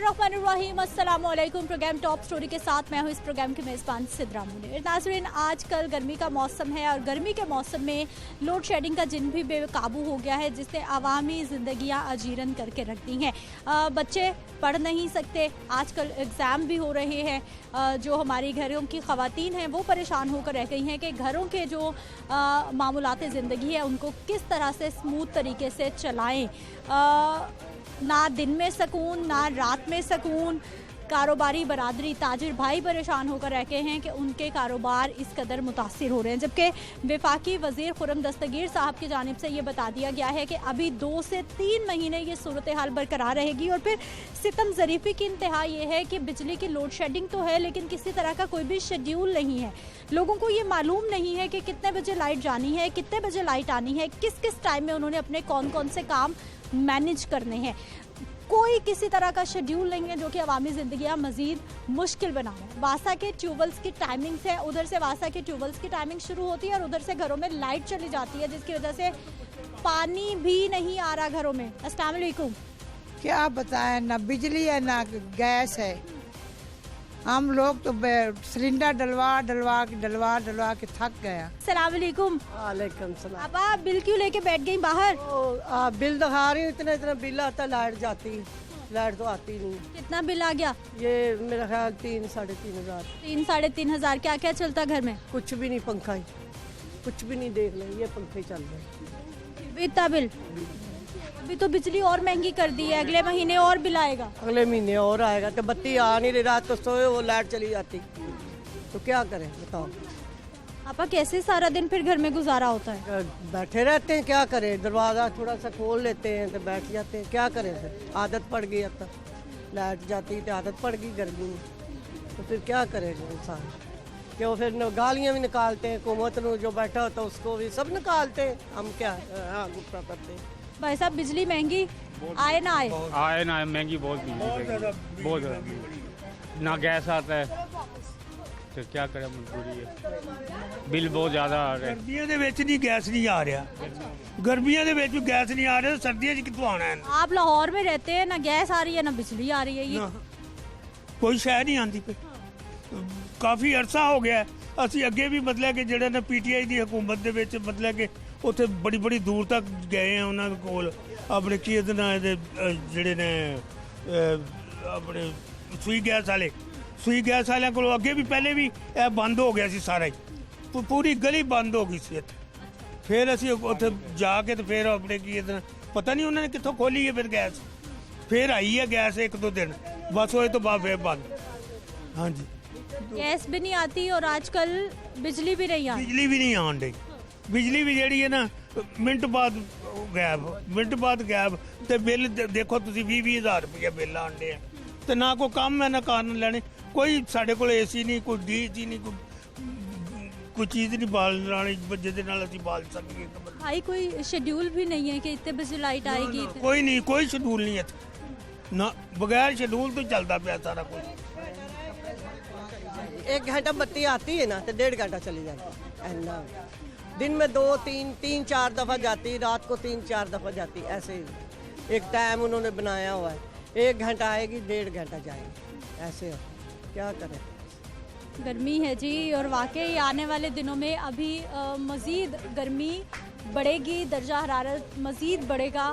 बिस्मिल्लाहिर्रहमानिर्रहीम, अस्सलाम वालेकुम। प्रोग्राम टॉप स्टोरी के साथ मैं हूँ इस प्रोग्राम की मेज़बान सिद्रा मुनीर। नाज़रीन, आजकल गर्मी का मौसम है और गर्मी के मौसम में लोड शेडिंग का जिन भी बेकाबू हो गया है, जिससे आवामी ज़िंदगियाँ अजीरन करके रख दी हैं। बच्चे पढ़ नहीं सकते, आजकल एग्ज़ाम भी हो रहे हैं। जो हमारी घरों की ख़वातीन हैं वो परेशान होकर रह गई हैं कि घरों के जो मामूलात ज़िंदगी है उनको किस तरह से स्मूथ तरीके से चलाएँ। ना दिन में सुकून, ना रात में सुकून। कारोबारी बरादरी, ताजिर भाई परेशान होकर रह गए हैं कि उनके कारोबार इस कदर मुतासिर हो रहे हैं, जबकि वफाकी वज़ीर खुर्रम दस्तगीर साहब की जानिब से ये बता दिया गया है कि अभी 2 से 3 महीने ये सूरत हाल बरकरार रहेगी। और फिर सितम ज़रीफ़ी की इंतहा ये है कि बिजली की लोड शेडिंग तो है, लेकिन किसी तरह का कोई भी शेड्यूल नहीं है। लोगों को ये मालूम नहीं है कि कितने बजे लाइट जानी है, कितने बजे लाइट आनी है, किस किस टाइम में उन्होंने अपने कौन कौन से काम मैनेज करने हैं। कोई किसी तरह का शेड्यूल नहीं है, जो कि अवामी ज़िंदगियाँ मज़ीद मुश्किल बना रहा है। वासा के ट्यूबवेल्स की टाइमिंग्स है, उधर से वासा के ट्यूबवेल्स की टाइमिंग शुरू होती है और उधर से घरों में लाइट चली जाती है, जिसकी वजह से पानी भी नहीं आ रहा घरों में। अस्सलाम वालेकुम। क्या बताएं, ना बिजली है ना गैस है। हम लोग तो सिलेंडर डलवा के थक गया। अस्सलाम वालेकुम। वालेकुम सलाम। अब आप बिल क्यों लेके बैठ गई बाहर? बिल दिखा रही हूँ, इतना बिल आता, लाइट जाती, लाइट तो आती नहीं। कितना बिल आ गया? ये मेरा ख्याल 3-3.5 हज़ार। 3-3.5 हज़ार। क्या क्या चलता घर में? कुछ भी नहीं, पंखा ही, कुछ भी नहीं। देख लें, ये पंखे चल रहे। इतना बिल? अभी तो बिजली और महंगी कर दी है, अगले महीने और बिल आएगा। अगले महीने और आएगा। तो बत्ती आ नहीं रही, रात को सोए वो लाइट चली जाती, तो क्या करें बताओ। आपा कैसे सारा दिन फिर घर में गुजारा होता है? बैठे रहते हैं, क्या करें। दरवाज़ा थोड़ा सा खोल लेते हैं तो बैठ जाते हैं, क्या करें। फिर आदत पड़ गई, अब तक लाइट जाती तो आदत पड़ गई गर्मी में, तो फिर क्या करेगा इंसान। क्यों फिर गालियाँ भी निकालते हैं, हुकूमत में जो बैठा होता है उसको भी सब निकालते हैं। हम क्या गुस्सा करते हैं। भाई साहब, बिजली महंगी आए ना आए? आए ना, महंगी बहुत बहुत ज़्यादा। ना गैस आता है तो क्या करें, मजबूरी है। बिल बहुत ज़्यादा आ रहा है। गर्मियों ਦੇ ਵਿੱਚ ਨਹੀਂ ਗੈਸ ਨਹੀਂ ਆ ਰਿਹਾ। गर्मियों ਦੇ ਵਿੱਚ गैस नहीं आ रहा, सर्दियों 'ਚ कितों आना है? आप लाहौर में रहते हैं, ना गैस आ रही है ना बिजली आ रही है। ये कोई शय नहीं आती पे। काफ़ी अरसा हो गया। ਅਸੀਂ ਅੱਗੇ ਵੀ ਮਤਲਬ ਕਿ ਜਿਹੜੇ ਨੇ ਪੀਟੀਆਈ ਦੀ ਹਕੂਮਤ ਦੇ ਵਿੱਚ ਮਤਲਬ ਕਿ ਉੱਥੇ ਬੜੀ ਦੂਰ ਤੱਕ ਗਏ ਆ, ਉਹਨਾਂ ਦੇ ਕੋਲ ਆਪਣੇ ਕੀ ਇਹਦੇ ਨਾਲ ਇਹਦੇ ਜਿਹੜੇ ਨੇ ਆਪਣੇ ਸੂਈ ਗੈਸ ਵਾਲਿਆਂ ਕੋਲ ਅੱਗੇ ਵੀ ਪਹਿਲੇ ਵੀ ਇਹ ਬੰਦ ਹੋ ਗਿਆ ਸੀ ਸਾਰਾ ਹੀ। ਪੂਰੀ ਗਲੀ ਬੰਦ ਹੋ ਗਈ ਸੀ ਇੱਥੇ। ਫਿਰ ਅਸੀਂ ਉੱਥੇ ਜਾ ਕੇ ਤੇ ਫਿਰ ਆਪਣੇ ਕੀ ਇਹਦੇ ਨਾਲ ਪਤਾ ਨਹੀਂ ਉਹਨਾਂ ਨੇ ਕਿੱਥੋਂ ਖੋਲੀ ਹੈ ਫਿਰ ਗੈਸ। ਫਿਰ ਆਈ ਹੈ ਗੈਸ 1-2 दिन, बस वो तो बाद फिर बंद। हाँ जी, गैस भी नहीं आती और आजकल बिजली भी नहीं आती। बिजली भी नहीं आन रही। बिजली भी ਜਿਹੜੀ ਹੈ ਨਾ ਮਿੰਟ ਬਾਅਦ ਗਾਇਬ ਤੇ ਬਿੱਲ ਦੇਖੋ ਤੁਸੀਂ 20-20 ਹਜ਼ਾਰ ਰੁਪਏ ਬਿੱਲ ਆਉਂਦੇ ਆ ਤੇ ਨਾ ਕੋਈ ਕੰਮ ਹੈ ਨਾ ਕਾਰਨ ਲੈਣੇ। ਕੋਈ ਸਾਡੇ ਕੋਲ ਏਸੀ ਨਹੀਂ, ਕੋਈ ਡੀਜੀ ਨਹੀਂ, ਕੋਈ ਚੀਜ਼ ਨਹੀਂ ਬਾਲਣ ਵਾਲੀ ਜਿਹਦੇ ਨਾਲ ਅਸੀਂ ਬਾਲ ਸਕੀਏ। भाई कोई शेड्यूल भी नहीं है कि इतने बजे लाइट आएगी? ਕੋਈ ਨਹੀਂ, ਕੋਈ ਸ਼ਡਿਊਲ ਨਹੀਂ ਇੱਥੇ ਨਾ, बगैर शेड्यूल तो चलता ਪਿਆ सारा कुछ। 1 घंटा बत्ती आती है ना तो 1.5 घंटा चली जाती है। दिन में 2-3-4 दफ़ा जाती, रात को 3-4 दफ़ा जाती। ऐसे ही एक टाइम उन्होंने बनाया हुआ है, 1 घंटा आएगी 1.5 घंटा जाएगी, ऐसे क्या करें। गर्मी है जी, और वाकई आने वाले दिनों में अभी मज़ीद गर्मी बढ़ेगी, दर्जा हरारत मज़ीद बढ़ेगा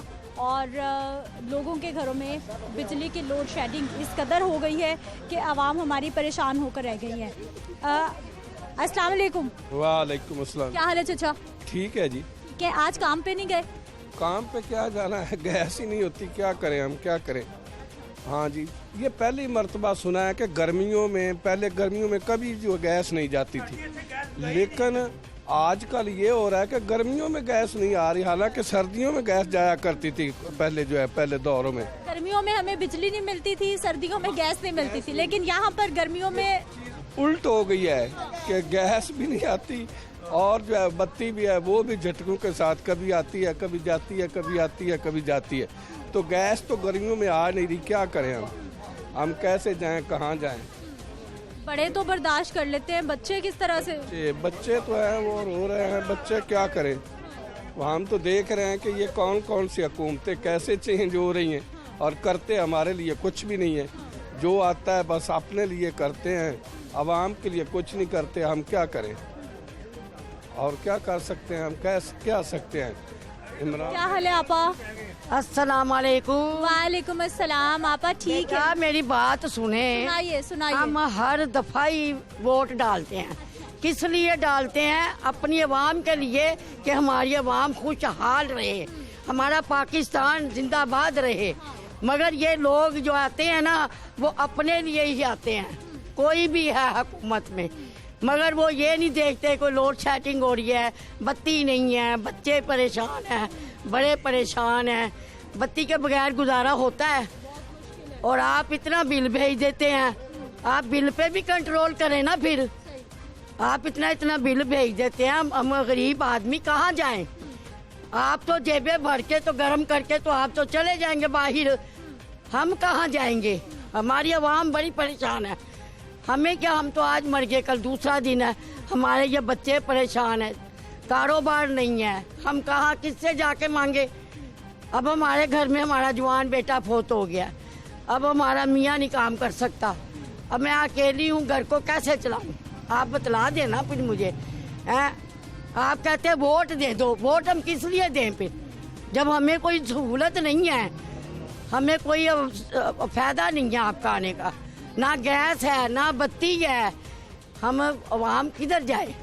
और लोगों के घरों में बिजली की लोड शेडिंग इस कदर हो गई है कि आवाम हमारी परेशान होकर रह गई है। अस्सलाम वालेकुम। वालेकुम अस्सलाम। क्या हाल है चाचा? ठीक है जी। क्या आज काम पे नहीं गए? काम पे क्या जाना है, गैस ही नहीं होती, क्या करें हम, क्या करें। हाँ जी, ये पहली मर्तबा सुना है कि गर्मियों में कभी जो गैस नहीं जाती थी, लेकिन आजकल ये हो रहा है कि गर्मियों में गैस नहीं आ रही, हालांकि सर्दियों में गैस जाया करती थी पहले दौरों में। गर्मियों में हमें बिजली नहीं मिलती थी, सर्दियों में गैस नहीं मिलती थी, लेकिन यहाँ पर गर्मियों में उल्ट हो गई है कि गैस भी नहीं आती और जो है बत्ती भी है वो भी झटकों के साथ कभी आती है, कभी जाती है, कभी आती है, कभी जाती है। तो गैस तो गर्मियों में आ नहीं रही, क्या करें हम कैसे जाएं, कहाँ जाएं। बड़े तो बर्दाश्त कर लेते हैं, बच्चे किस तरह से? बच्चे तो हैं वो रो रहे हैं, बच्चे क्या करें। हम तो देख रहे हैं कि ये कौन कौन सी हुकूमतें कैसे चेंज हो रही हैं। और करते हमारे लिए कुछ भी नहीं है। जो आता है बस अपने लिए करते हैं, आवाम के लिए कुछ नहीं करते। हम क्या करें और क्या कर सकते हैं, हम क्या सकते हैं। इमरान, क्या हाल है आपा? अस्सलाम वालेकुम। वालेकुम अस्सलाम। आपा ठीक है? बेटा, मेरी बात सुने। सुनाइए सुनाइए। हम हर दफा ही वोट डालते हैं। किस लिए डालते हैं? अपनी आवाम के लिए कि हमारी आवाम खुशहाल रहे, हमारा पाकिस्तान जिंदाबाद रहे। मगर ये लोग जो आते हैं ना, वो अपने लिए ही आते हैं, कोई भी है हुकूमत में, मगर वो ये नहीं देखते कोई लोड शेडिंग हो रही है, बत्ती नहीं है, बच्चे परेशान हैं, बड़े परेशान हैं, बत्ती के बगैर गुजारा होता है। और आप इतना बिल भेज देते हैं, आप बिल पे भी कंट्रोल करें ना। फिर आप इतना बिल भेज देते हैं, हम गरीब आदमी कहाँ जाएं? आप तो जेबें भर के तो गर्म करके तो आप तो चले जाएंगे बाहर, हम कहाँ जाएंगे? हमारी आवाम बड़ी परेशान है। हमें क्या, हम तो आज मर गए, कल दूसरा दिन है, हमारे ये बच्चे परेशान हैं, कारोबार नहीं है, हम कहाँ किससे जाके मांगे? अब हमारे घर में हमारा जवान बेटा फोत हो गया, अब हमारा मियाँ नहीं काम कर सकता, अब मैं अकेली हूँ, घर को कैसे चलाऊँ? आप बतला देना फिर मुझे। हैं, आप कहते हैं वोट दे दो, वोट हम किस लिए दें फिर, जब हमें कोई सहूलत नहीं है, हमें कोई फायदा नहीं है आपका आने का, ना गैस है ना बत्ती है, हम आवाम किधर जाए?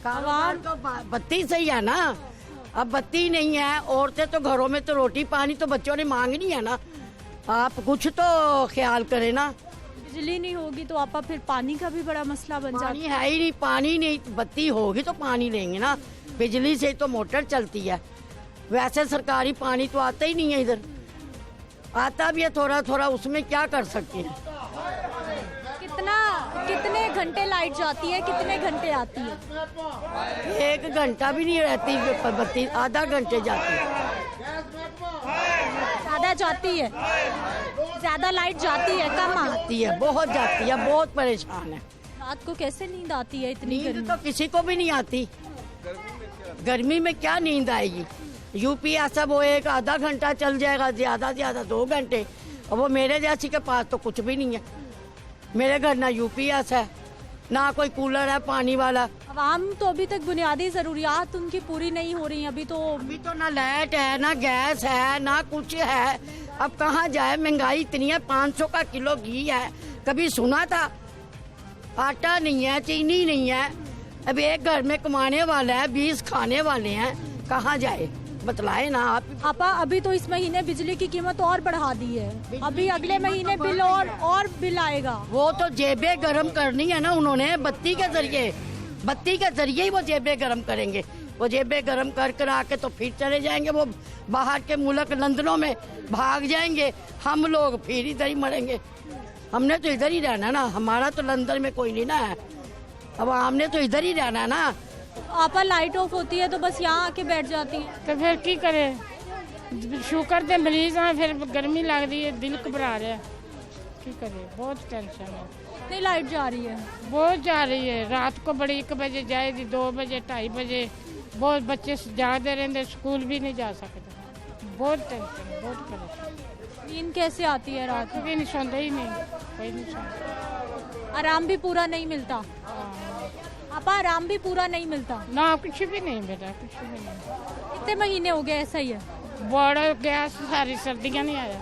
आवाम तो बत्ती सही है ना, अब बत्ती नहीं है, औरतें तो घरों में तो रोटी पानी तो बच्चों ने मांगनी है ना, आप कुछ तो ख्याल करें ना। बिजली नहीं होगी तो आपा फिर पानी का भी बड़ा मसला बन जाता पानी है ही नहीं, पानी नहीं, बत्ती होगी तो पानी लेंगे ना, बिजली से तो मोटर चलती है, वैसे सरकारी पानी तो आता ही नहीं है, इधर आता भी है थोड़ा थोड़ा, उसमें क्या कर सकते हैं? कितने घंटे लाइट जाती है, कितने घंटे आती है? 1 घंटा भी नहीं रहती बत्ती, आधा घंटे जाती है। ज्यादा जाती है? ज्यादा लाइट जाती है? कम आती है, बहुत जाती है, बहुत परेशान है। रात को कैसे नींद आती है इतनी नींद गर्मी? तो किसी को भी नहीं आती, गर्मी में क्या नींद आएगी? यूपी ऐसा वो 1 आधा घंटा चल जाएगा, ज्यादा से ज्यादा 2 घंटे, और वो मेरे जैसी के पास तो कुछ भी नहीं है। मेरे घर ना यूपीएस है, ना कोई कूलर है पानी वाला। आवाम तो अभी तक बुनियादी जरूरियात उनकी पूरी नहीं हो रही, अभी तो ना लाइट है, ना गैस है, ना कुछ है, अब कहाँ जाए? महंगाई इतनी है, 500 का किलो घी है, कभी सुना था? आटा नहीं है, चीनी नहीं है, अब एक घर में कमाने वाला है, 20 खाने वाले हैं, कहाँ जाए? बतलाए ना आप। आपा अभी तो इस महीने बिजली की कीमत और बढ़ा दी है, अभी अगले महीने बिल और बिल आएगा। वो तो जेबें गरम करनी है ना उन्होंने, बत्ती के जरिए ही वो जेबें गरम करेंगे। वो जेबें गरम कर आके तो फिर चले जाएंगे, वो बाहर के मुल्क लंदनों में भाग जाएंगे, हम लोग फिर इधर ही मरेंगे। हमने तो इधर ही रहना ना, हमारा तो लंदन में कोई नहीं ना है, अब हमने तो इधर ही रहना ना। आपा लाइट ऑफ होती है तो बस यहाँ आके बैठ जाती है, तो फिर की करे? शुगर दे मरीज हैं, फिर गर्मी लग रही है, दिल घबरा रहा है, की करे? बहुत टेंशन है। नहीं लाइट जा रही है? बहुत जा रही है, रात को बड़ी 1 बजे जाएगी, 2 बजे 2:30 बजे, बहुत बच्चे जागते रहते, स्कूल भी नहीं जा सकते, बहुत टेंशन, बहुत परेशान। नींद कैसे आती है रात कभी नहीं सोते ही नहीं, कोई नहीं सोता, आराम भी पूरा नहीं मिलता? आपा आराम भी पूरा नहीं मिलता? ना कुछ भी नहीं बेटा, कुछ भी नहीं। कितने महीने हो गए ऐसा ही है? बड़ा गैस, सारी सर्दियाँ नहीं आया,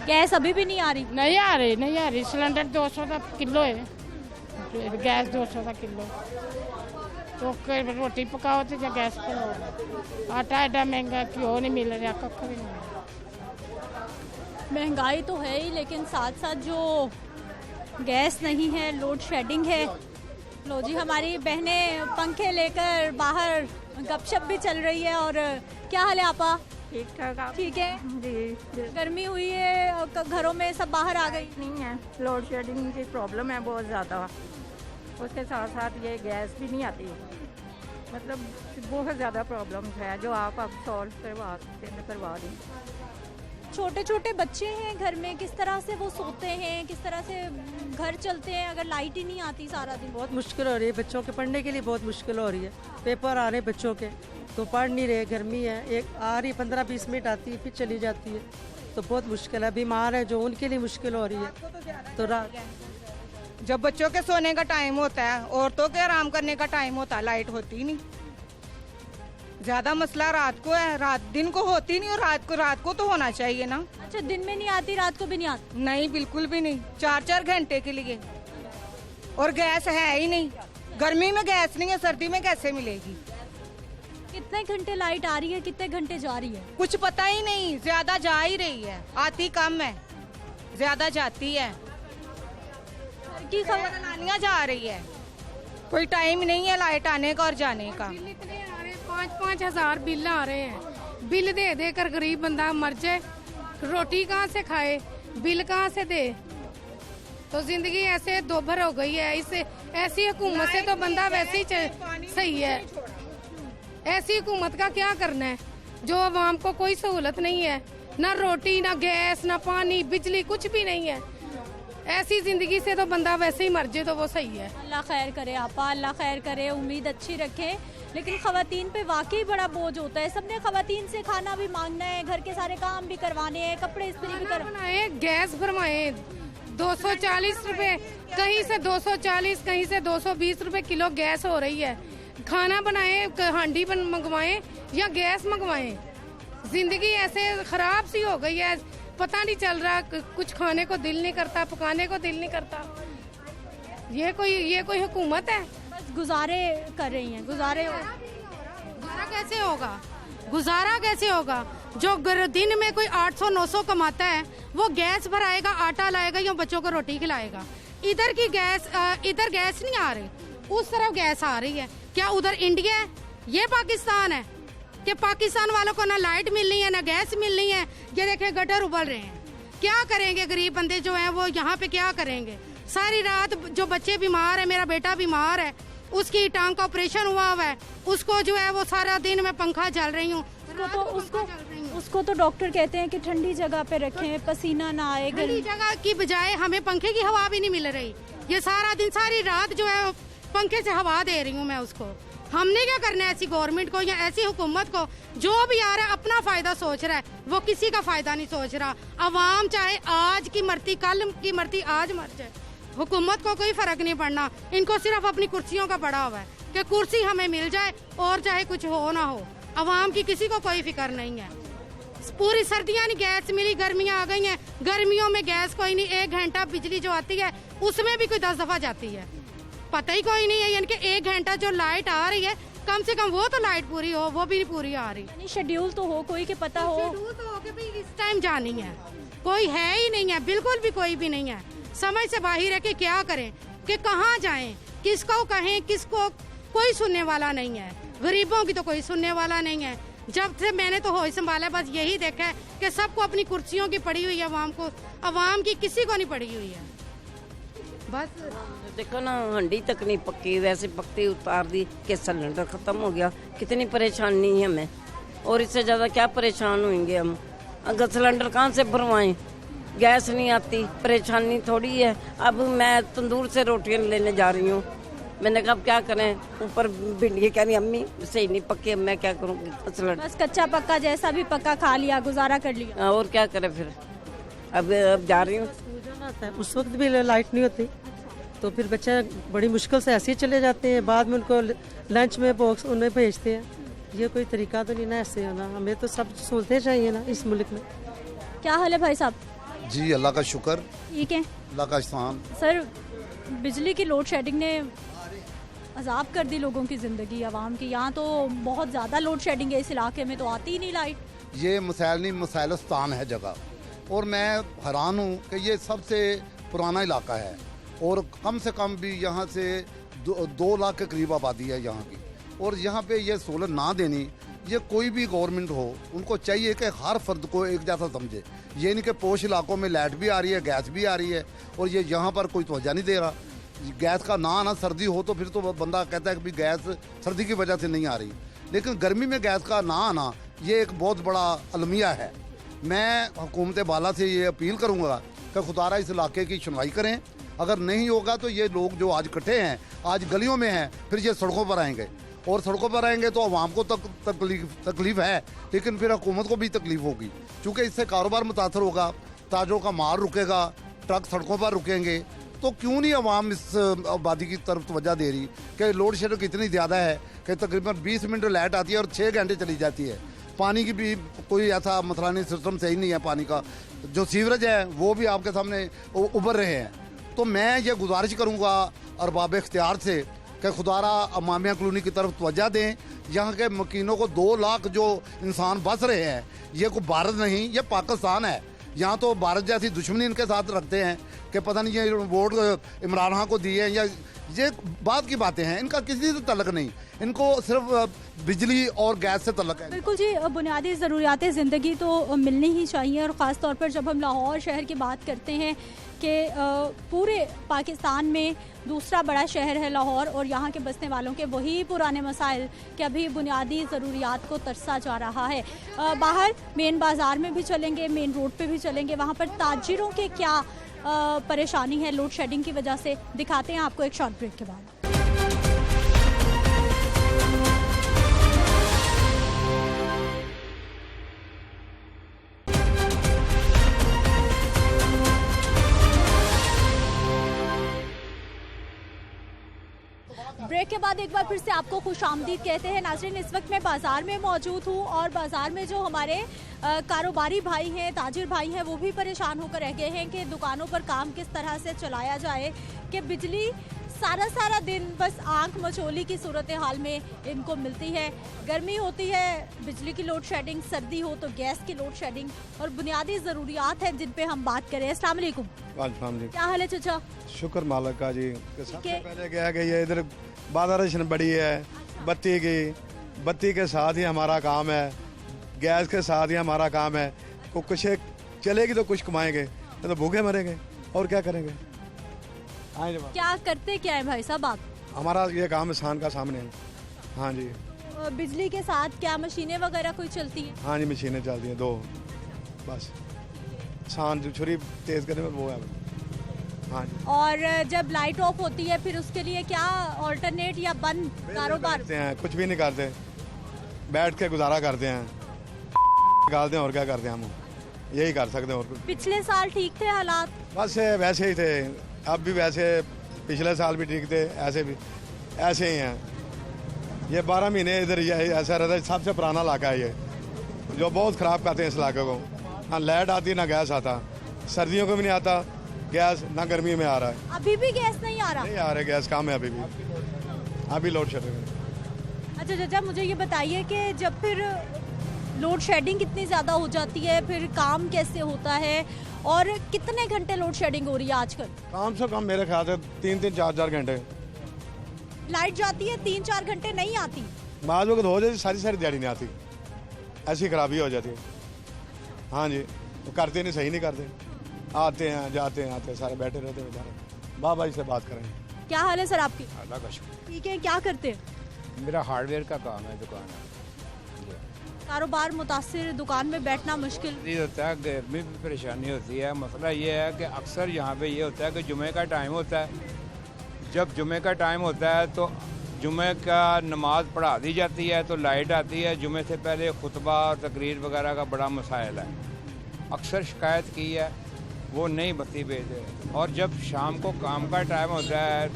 गैस अभी भी नहीं आ रही? नहीं आ रही, सिलेंडर 200 का किलो है, गैस 200 का किलो, तो रोटी पकाओ तो या गैस पर, आटा एडा महंगा, घ्यो नहीं मिल रहा, कख भी नहीं। महंगाई तो है ही, लेकिन साथ साथ जो गैस नहीं है, लोड शेडिंग है। लो जी, हमारी बहनें पंखे लेकर बाहर गपशप भी चल रही है। और क्या हाल है आपा? ठीक ठाक। आप? ठीक है जी। गर्मी हुई है, घरों में सब बाहर आ गई? नहीं है, लोड शेडिंग की प्रॉब्लम है बहुत ज़्यादा, उसके साथ साथ ये गैस भी नहीं आती, मतलब बहुत ज़्यादा प्रॉब्लम है जो आप अब सॉल्व करवा दें। छोटे छोटे बच्चे हैं घर में, किस तरह से वो सोते हैं, किस तरह से घर चलते हैं अगर लाइट ही नहीं आती सारा दिन? बहुत मुश्किल हो रही है, बच्चों के पढ़ने के लिए बहुत मुश्किल हो रही है। पेपर आ रहे बच्चों के तो पढ़ नहीं रहे, गर्मी है, एक आ रही 15-20 मिनट आती है फिर चली जाती है। तो बहुत मुश्किल है, बीमार है जो उनके लिए मुश्किल हो रही है। तो रात जब बच्चों के सोने का टाइम होता है, औरतों के आराम करने का टाइम होता है, लाइट होती ही नहीं। ज्यादा मसला रात को है, रात दिन को होती नहीं, और रात को तो होना चाहिए ना। अच्छा, दिन में नहीं आती, रात को भी नहीं आती? नहीं, बिल्कुल भी नहीं, 4-4 घंटे के लिए। और गैस है ही नहीं, गर्मी में गैस नहीं है, सर्दी में कैसे मिलेगी? कितने घंटे लाइट आ रही है, कितने घंटे जा रही है? कुछ पता ही नहीं, ज्यादा जा ही रही है, आती कम है, ज्यादा जाती है। की खबर खबरलानियाँ जा रही है, कोई टाइम नहीं है लाइट आने का और जाने का। बिल इतने आ रहे हैं, 5-5 हजार बिल आ रहे हैं। बिल दे दे कर गरीब बंदा मर जाए, रोटी कहाँ से खाए, बिल कहाँ से दे? तो जिंदगी ऐसे दोभर हो गई है। इस ऐसी हुकूमत से तो बंदा वैसे ही सही है। ऐसी हुकूमत का क्या करना है जो आवाम को कोई सहूलत नहीं है, ना रोटी, ना गैस, ना पानी, बिजली, कुछ भी नहीं है। ऐसी जिंदगी से तो बंदा वैसे ही मर जाए तो वो सही है। अल्लाह खैर करे आपा, अल्लाह खैर करे, उम्मीद अच्छी रखें। लेकिन खवातीन पे वाकई बड़ा बोझ होता है। सबने खवातीन से खाना भी मांगना है, घर के सारे काम भी करवाने हैं, कपड़े इस्त्री भी करवाए, गैस भरवाए, 240 रुपए, कहीं से 240, कहीं से 220 रुपए किलो गैस हो रही है। खाना बनाए, हांडी मंगवाएं या गैस मंगवाएं। जिंदगी ऐसे खराब सी हो गई है, पता नहीं चल रहा, कुछ खाने को दिल नहीं करता, पकाने को दिल नहीं करता। ये कोई हुकूमत है? बस गुजारे कर रही हैं, गुजारा कैसे होगा? गुजारा कैसे होगा? जो दिन में कोई 800-900 कमाता है वो गैस भराएगा, आटा लाएगा या बच्चों को रोटी खिलाएगा। इधर गैस नहीं आ रही, उस तरफ गैस आ रही है। क्या उधर इंडिया है, ये पाकिस्तान है कि पाकिस्तान वालों को ना लाइट मिलनी है, ना गैस मिलनी है। ये देखे गटर उबल रहे हैं, क्या करेंगे गरीब बंदे जो हैं वो यहाँ पे क्या करेंगे? सारी रात जो बच्चे बीमार है, मेरा बेटा बीमार है, उसकी टांग का ऑपरेशन हुआ है, उसको जो है वो सारा दिन मैं पंखा चल रही हूँ। उसको तो डॉक्टर कहते हैं कि ठंडी जगह पे रखें, पसीना ना आए। ठंडी जगह की बजाय हमें पंखे की हवा भी नहीं मिल रही। ये सारा दिन सारी रात जो है पंखे से हवा दे रही हूँ मैं उसको। हमने क्या करना है ऐसी गवर्नमेंट को या ऐसी हुकूमत को? जो भी आ रहा है अपना फायदा सोच रहा है, वो किसी का फायदा नहीं सोच रहा। अवाम चाहे आज की मरती, कल की मरती, आज मर जाए, हुकूमत को कोई फर्क नहीं पड़ना। इनको सिर्फ अपनी कुर्सियों का पड़ा हुआ है कि कुर्सी हमें मिल जाए और चाहे कुछ हो ना हो। अवाम की किसी को कोई फिक्र नहीं है। पूरी सर्दियाँ नहीं गैस मिली, गर्मियाँ आ गई हैं, गर्मियों में गैस कोई नहीं। 1 घंटा बिजली जो आती है उसमें भी कोई 10 दफा जाती है, पता ही कोई नहीं है। यानी कि 1 घंटा जो लाइट आ रही है, कम से कम वो तो लाइट पूरी हो, वो भी नहीं पूरी आ रही। शेड्यूल तो हो कोई के पता हो, शेड्यूल तो हो कि भाई इस टाइम जानी है, कोई है ही नहीं है, बिल्कुल भी कोई भी नहीं है। समझ से बाहर है कि क्या करें, कि कहाँ जाएं, किसको कहें, किसको कोई सुनने वाला नहीं है। गरीबों की तो कोई सुनने वाला नहीं है। जब से मैंने तो होश संभाला बस यही देखा है कि सबको अपनी कुर्सियों की पड़ी हुई है, अवाम की किसी को नहीं पड़ी हुई है। बस देखो ना, हंडी तक नहीं पक्की, वैसे पकती उतार दी कि सिलेंडर खत्म हो गया। कितनी परेशानी है हमें, और इससे ज़्यादा क्या परेशान होंगे हम? अगर सिलेंडर कहाँ से भरवाएं, गैस नहीं आती, परेशानी थोड़ी है। अब मैं तंदूर से रोटियां लेने जा रही हूँ, मैंने कहा अब क्या करें, ऊपर भिंडी कह रही अम्मी सही नहीं पक्की, मैं क्या करूँगी? बस कच्चा पक्का जैसा भी पक्का खा लिया, गुजारा कर लिया। और क्या करें फिर? अब जा रही हूँ। उस वक्त भी लाइट नहीं होती तो फिर बच्चे बड़ी मुश्किल से ऐसे ही चले जाते हैं। बाद में उनको लंच में बॉक्स उन्हें भेजते हैं। ये कोई तरीका तो नहीं ना ऐसे होना। हमें तो सब सहूलतें चाहिए ना इस मुल्क में। क्या हाल है भाई साहब? जी अल्लाह का शुक्र, ठीक है, अल्लाह का एहसान। सर, बिजली की लोड शेडिंग ने अजाब कर दी लोगों की ज़िंदगी, आवाम की। यहाँ तो बहुत ज़्यादा लोड शेडिंग है, इस इलाके में तो आती ही नहीं लाइट। ये मसाइल नहीं, मसाइलिस्तान है जगह, और मैं हैरान हूँ कि ये सबसे पुराना इलाका है और कम से कम भी यहाँ से 2 लाख के करीब आबादी है यहाँ की। और यहाँ पे ये सहूलत ना देनी, ये कोई भी गवर्नमेंट हो उनको चाहिए कि हर फर्द को एक जैसा समझे। ये नहीं कि पोश इलाकों में लाइट भी आ रही है, गैस भी आ रही है, और ये यहाँ पर कोई तवज्जो नहीं दे रहा। गैस का ना आना, सर्दी हो तो फिर तो बंदा कहता है कि गैस सर्दी की वजह से नहीं आ रही, लेकिन गर्मी में गैस का ना आना ये एक बहुत बड़ा अलमिया है। मैं हुकूमत बाला से ये अपील करूँगा कि खुदारा इस इलाके की सुनवाई करें। अगर नहीं होगा तो ये लोग जो आज इकट्ठे हैं, आज गलियों में हैं, फिर ये सड़कों पर आएंगे। और सड़कों पर रहेंगे तो आवाम को तकलीफ है, लेकिन फिर हुकूमत को भी तकलीफ होगी, क्योंकि इससे कारोबार मुतासर होगा, ताजों का माल रुकेगा, ट्रक सड़कों पर रुकेंगे। तो क्यों नहीं आवाम इस आबादी की तरफ तवज्जो दे रही कि लोड शेडिंग इतनी ज़्यादा है कि तकरीबन 20 मिनट लाइट आती है और 6 घंटे चली जाती है। पानी की भी कोई ऐसा मसला नहीं, सिस्टम सही नहीं है पानी का, जो सीवरेज है वो भी आपके सामने उभर रहे हैं। तो मैं ये गुजारिश करूँगा अरबाब इख्तियार से कि खुदारा अमामिया कॉलोनी की तरफ तवज्जो दें। यहाँ के मकीनों को 2 लाख जो इंसान बस रहे हैं, ये कोई भारत नहीं, ये पाकिस्तान है। यहाँ तो भारत जैसी दुश्मनी इनके साथ रखते हैं कि पता नहीं ये वोट इमरान खान को दिए, या ये बात की बातें हैं, इनका किसी से तल्लक नहीं, इनको सिर्फ बिजली और गैस से तल्लक है। बिल्कुल जी, बुनियादी ज़रूरियात ज़िंदगी तो मिलनी ही चाहिए, और ख़ास तौर पर जब हम लाहौर शहर की बात करते हैं कि पूरे पाकिस्तान में दूसरा बड़ा शहर है लाहौर, और यहाँ के बसने वालों के वही पुराने मसाइल कि अभी बुनियादी ज़रूरियात को तरसा जा रहा है। बाहर मेन बाज़ार में भी चलेंगे, मेन रोड पे भी चलेंगे, वहाँ पर ताजिरों के क्या परेशानी है लोड शेडिंग की वजह से, दिखाते हैं आपको एक शॉर्ट ब्रेक के बाद। ब्रेक के बाद एक बार फिर से आपको खुशामदीद कहते हैं। नाज़रीन, इस वक्त मैं बाज़ार में मौजूद हूँ, और बाज़ार में जो हमारे कारोबारी भाई हैं, ताजिर भाई हैं, वो भी परेशान होकर रह गए हैं कि दुकानों पर काम किस तरह से चलाया जाए, कि बिजली सारा दिन बस आंख मचोली की सूरत हाल में इनको मिलती है। गर्मी होती है, बिजली की लोड शेडिंग, सर्दी हो तो गैस की लोड शेडिंग, और बुनियादी ज़रूरियात हैं जिन पे हम बात करें। अस्सलाम वालेकुम। क्या हाल है चाचा? शुक्र मालिक का जी। सबसे पहले क्या है कि ये इधर बादराशन बड़ी है, बत्ती की, बत्ती के साथ ही हमारा काम है, गैस के साथ ही हमारा काम है। कुछ चलेगी तो कुछ कमाएंगे, तो भूखे मरेंगे, और क्या करेंगे। क्या करते क्या है भाई साहब आप? हमारा ये काम इंसान का सामने है। हाँ जी। बिजली के साथ क्या मशीनें वगैरह कोई चलती हैं? हाँ जी, मशीनें चलती हैं 2 बस, इंसान जो छुरी तेज करने में वो है। हाँ जी। और जब लाइट ऑफ होती है फिर उसके लिए क्या ऑल्टरनेट या बंद कारोबार? कुछ भी नहीं करते, बैठ के गुजारा करते हैं, निकालते हैं, और क्या करते हैं, हम यही कर सकते हैं। और पिछले साल ठीक थे हालात? बस वैसे ही थे, अब भी वैसे, पिछले साल भी ठीक थे, ऐसे भी ऐसे ही हैं। ये 12 महीने इधर ऐसा रहता है। सबसे पुराना इलाका है ये, जो बहुत ख़राब करते हैं इस इलाके को। हाँ, लाइट आती ना गैस आता, सर्दियों को भी नहीं आता गैस, ना गर्मी में आ रहा है। अभी भी गैस नहीं आ रहा? नहीं आ रहा गैस, काम है अभी भी, अभी लोड शेडिंग। अच्छा चाचा, मुझे ये बताइए कि जब फिर लोड शेडिंग इतनी ज़्यादा हो जाती है, फिर काम कैसे होता है, और कितने घंटे लोड शेडिंग हो रही है आजकल? काम से कम मेरे ख्याल से 3-3, 4-4 घंटे लाइट जाती है, 3-4 घंटे नहीं आती। बाद वक्त हो जाती, सारी दिहाड़ी नहीं आती, ऐसी खराबी हो जाती है। हाँ जी, तो करते नहीं, सही नहीं करते, आते हैं जाते हैं, सारे बैठे रहते हैं बेचारे। बाबा जी से बात करें। क्या हाल है सर आपकी? अल्लाह का शुक्र। ठीक है, क्या करते हैं? मेरा हार्डवेयर का काम है, दुकान है। कारोबार मुतासिर, दुकान में बैठना मुश्किल होता है, गर्मी भी परेशानी होती है। मसला ये है कि अक्सर यहाँ पे ये होता है कि जुमे का टाइम होता है। जब जुमे का टाइम होता है तो जुमे का नमाज पढ़ा दी जाती है, तो लाइट आती है। जुमे से पहले खुतबा और तकरीर वगैरह का बड़ा मसाइल है। अक्सर शिकायत की है, वो नहीं बत्ती भेजे। और जब शाम को काम का टाइम होता है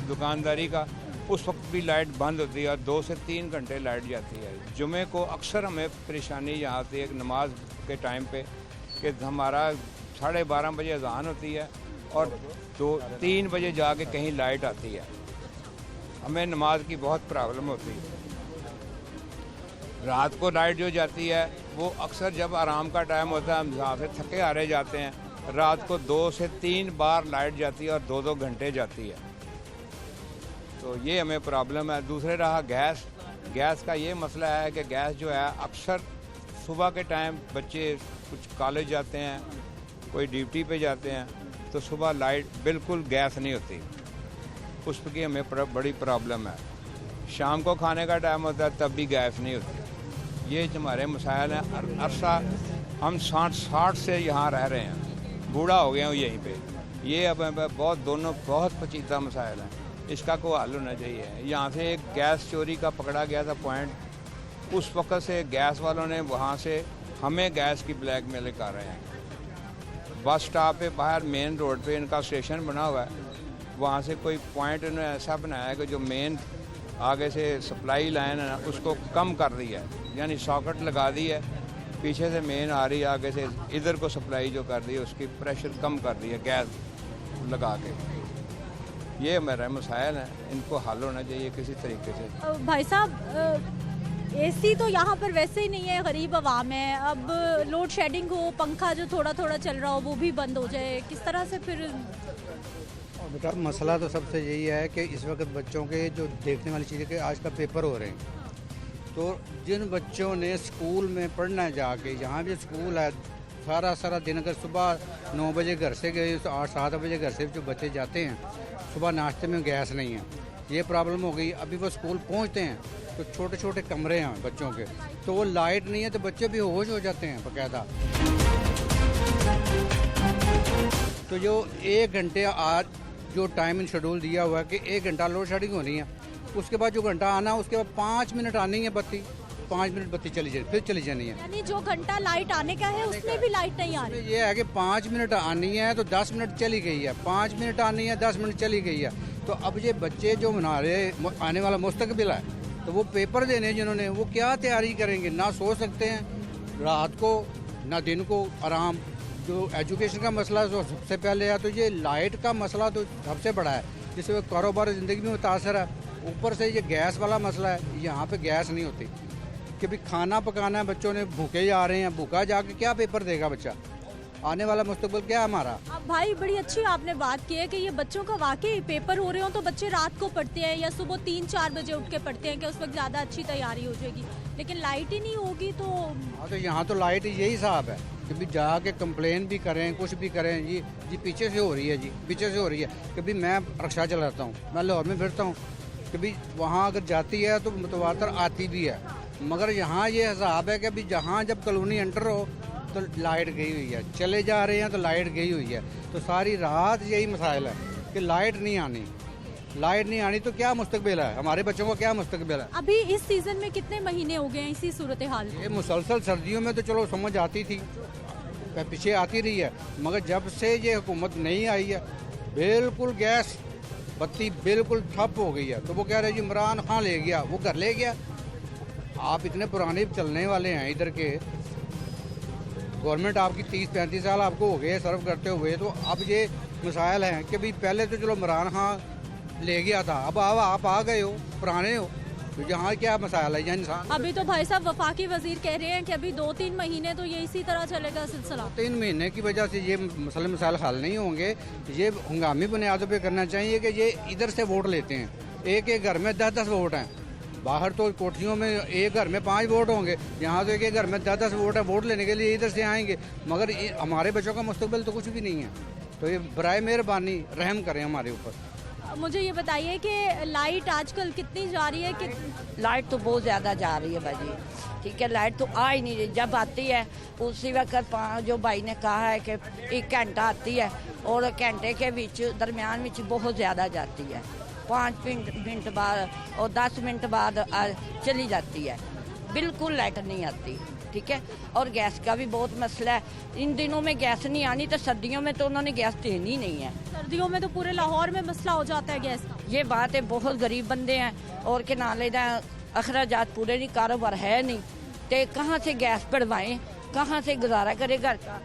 दुकानदारी का, उस वक्त भी लाइट बंद होती है, और 2 से 3 घंटे लाइट जाती है। जुमे को अक्सर हमें परेशानी यहाँ आती है नमाज के टाइम पे, कि हमारा 12:30 बजे अज़ान होती है, और 2-3 बजे जाके कहीं लाइट आती है। हमें नमाज की बहुत प्रॉब्लम होती है। रात को लाइट जो जाती है वो अक्सर जब आराम का टाइम होता है, हम यहाँ से थके हारे जाते हैं, रात को 2 से 3 बार लाइट जाती है, और 2-2 घंटे जाती है। तो ये हमें प्रॉब्लम है। दूसरे रहा गैस का ये मसला है कि गैस जो है अक्सर सुबह के टाइम बच्चे कुछ कॉलेज जाते हैं, कोई ड्यूटी पे जाते हैं, तो सुबह लाइट बिल्कुल गैस नहीं होती, उस की हमें बड़ी प्रॉब्लम है। शाम को खाने का टाइम होता है तब भी गैस नहीं होती। ये हमारे मसाइल हैं। अरसा हम 60 से यहाँ रह रहे हैं, बूढ़ा हो गया हूँ यहीं पे। ये अब बहुत दोनों बहुत पेचीदा मसाइल हैं। इसका कोई हल होना चाहिए। यहाँ से एक गैस चोरी का पकड़ा गया था पॉइंट, उस वक्त से गैस वालों ने वहाँ से हमें गैस की ब्लैकमेल कर रहे हैं। बस स्टॉप पे बाहर मेन रोड पे इनका स्टेशन बना हुआ है, वहाँ से कोई पॉइंट इन्होंने ऐसा बनाया है कि जो मेन आगे से सप्लाई लाइन है ना उसको कम कर दी है, यानी सॉकेट लगा दी है, पीछे से मेन आ रही है, आगे से इधर को सप्लाई जो कर दी है उसकी प्रेशर कम कर दी है गैस लगा के। ये मेरा मसाइल है, इनको हल होना चाहिए किसी तरीके से। भाई साहब एसी तो यहाँ पर वैसे ही नहीं है, गरीब आवाम है, अब लोड शेडिंग हो, पंखा जो थोड़ा थोड़ा चल रहा हो वो भी बंद हो जाए, किस तरह से फिर? बेटा मसला तो सबसे यही है कि इस वक्त बच्चों के जो देखने वाली चीज़ें कि आज का पेपर हो रहे हैं, तो जिन बच्चों ने स्कूल में पढ़ना है जाके, यहाँ भी स्कूल है, सारा दिन अगर सुबह 9 बजे घर से गए तो 8-7 बजे घर से जो बच्चे जाते हैं, सुबह नाश्ते में गैस नहीं है, ये प्रॉब्लम हो गई। अभी वो स्कूल पहुँचते हैं तो छोटे छोटे कमरे हैं बच्चों के, तो वो लाइट नहीं है तो बच्चे भी होश हो जाते हैं बाकायदा। तो जो 1 घंटे आज जो टाइम शेड्यूल दिया हुआ है कि 1 घंटा लोड शेडिंग होनी है, उसके बाद जो घंटा आना उसके बाद 5 मिनट आनी है बत्ती, 5 मिनट बत्ती चली जाए फिर चली जानी है। यानी जो घंटा लाइट आने का है उसमें भी लाइट नहीं आ रही। ये है कि 5 मिनट आनी है तो 10 मिनट चली गई है, 5 मिनट आनी है 10 मिनट चली गई है। तो अब ये बच्चे जो बना रहे आने वाला मुस्तकबिल है, तो वो पेपर देने जिन्होंने, वो क्या तैयारी करेंगे? ना सो सकते हैं रात को ना दिन को आराम। जो एजुकेशन का मसला जो सबसे पहले है, तो ये लाइट का मसला तो सबसे बड़ा है, जिससे कारोबार ज़िंदगी में मुतासर है। ऊपर से ये गैस वाला मसला है, यहाँ पे गैस नहीं होती कि भी खाना पकाना है, बच्चों ने भूखे जा रहे हैं, भूखा जाके क्या पेपर देगा बच्चा? आने वाला मुस्तकबिल क्या है हमारा? अब भाई बड़ी अच्छी आपने बात की है कि ये बच्चों का वाकई पेपर हो रहे हो तो बच्चे रात को पढ़ते हैं या सुबह 3-4 बजे उठ के पढ़ते हैं कि उस वक्त ज़्यादा अच्छी तैयारी हो जाएगी, लेकिन लाइट ही नहीं होगी तो। हाँ, तो यहाँ तो लाइट यही हिसाब है कि भी जाके कंप्लेन भी करें, कुछ भी करें, जी पीछे से हो रही है, जी पीछे से हो रही है। कभी मैं रिक्शा चलाता हूँ, मैं लाहौर में फिरता हूँ, कभी वहाँ अगर जाती है तो मुतवातर आती भी है, मगर यहाँ ये हिसाब है कि अभी जहाँ जब कॉलोनी एंटर हो तो लाइट गई हुई है, चले जा रहे हैं तो लाइट गई हुई है। तो सारी रात यही मसाइल है कि लाइट नहीं आनी तो क्या मुस्तकबिल है हमारे बच्चों का, क्या मुस्तकबिल है? अभी इस सीजन में कितने महीने हो गए हैं इसी सूरत हाल? ये मुसलसल सर्दियों में तो चलो समझ आती थी, पीछे आती रही है, मगर जब से ये हुकूमत नहीं आई है बिल्कुल गैस बत्ती बिल्कुल ठप हो गई है। तो वो कह रहे जी इमरान खान ले गया, वो घर ले गया। आप इतने पुराने चलने वाले हैं इधर के, गवर्नमेंट आपकी 30-35 साल आपको हो गए सर्व करते हुए, तो अब ये मसाइल हैं कि भाई पहले तो चलो इमरान खान ले गया था, अब आप आ गए हो, पुराने हो, तो यहाँ क्या मसाइल है? इंसान अभी तो भाई साहब वफाकी वजीर कह रहे हैं कि अभी 2-3 महीने तो ये इसी तरह चलेगा सिलसिला। 3 महीने की वजह से ये मसाइल हल नहीं होंगे। ये हंगामी बुनियादों पे करना चाहिए कि ये इधर से वोट लेते हैं, एक घर में 10-10 वोट हैं, बाहर तो कोठियों में एक घर में 5 वोट होंगे, यहाँ तो एक घर में 10-10 वोट है, वोट लेने के लिए इधर से आएंगे, मगर हमारे बच्चों का मुस्तकबिल तो कुछ भी नहीं है। तो ये बराए मेहरबानी रहम करें हमारे ऊपर। मुझे ये बताइए कि लाइट आजकल कितनी जा रही है? लाइट तो बहुत ज़्यादा जा रही है भाजी, ठीक है, लाइट तो आ ही नहीं रही। जब आती है उसी वक्त जो भाई ने कहा है कि 1 घंटा आती है और घंटे के बीच दरमियान में बहुत ज़्यादा जाती है, 5 मिनट बाद और 10 मिनट बाद चली जाती है, बिल्कुल लाइट नहीं आती, ठीक है। और गैस का भी बहुत मसला है, इन दिनों में गैस नहीं आनी तो सर्दियों में तो उन्होंने गैस देनी नहीं है। सर्दियों में तो पूरे लाहौर में मसला हो जाता है गैस का। ये बात है, बहुत गरीब बंदे हैं और के ना लेदा अखराजात पूरे नहीं, कारोबार है नहीं, तो कहाँ से गैस बढ़वाएं, कहाँ से गुजारा करे घर का?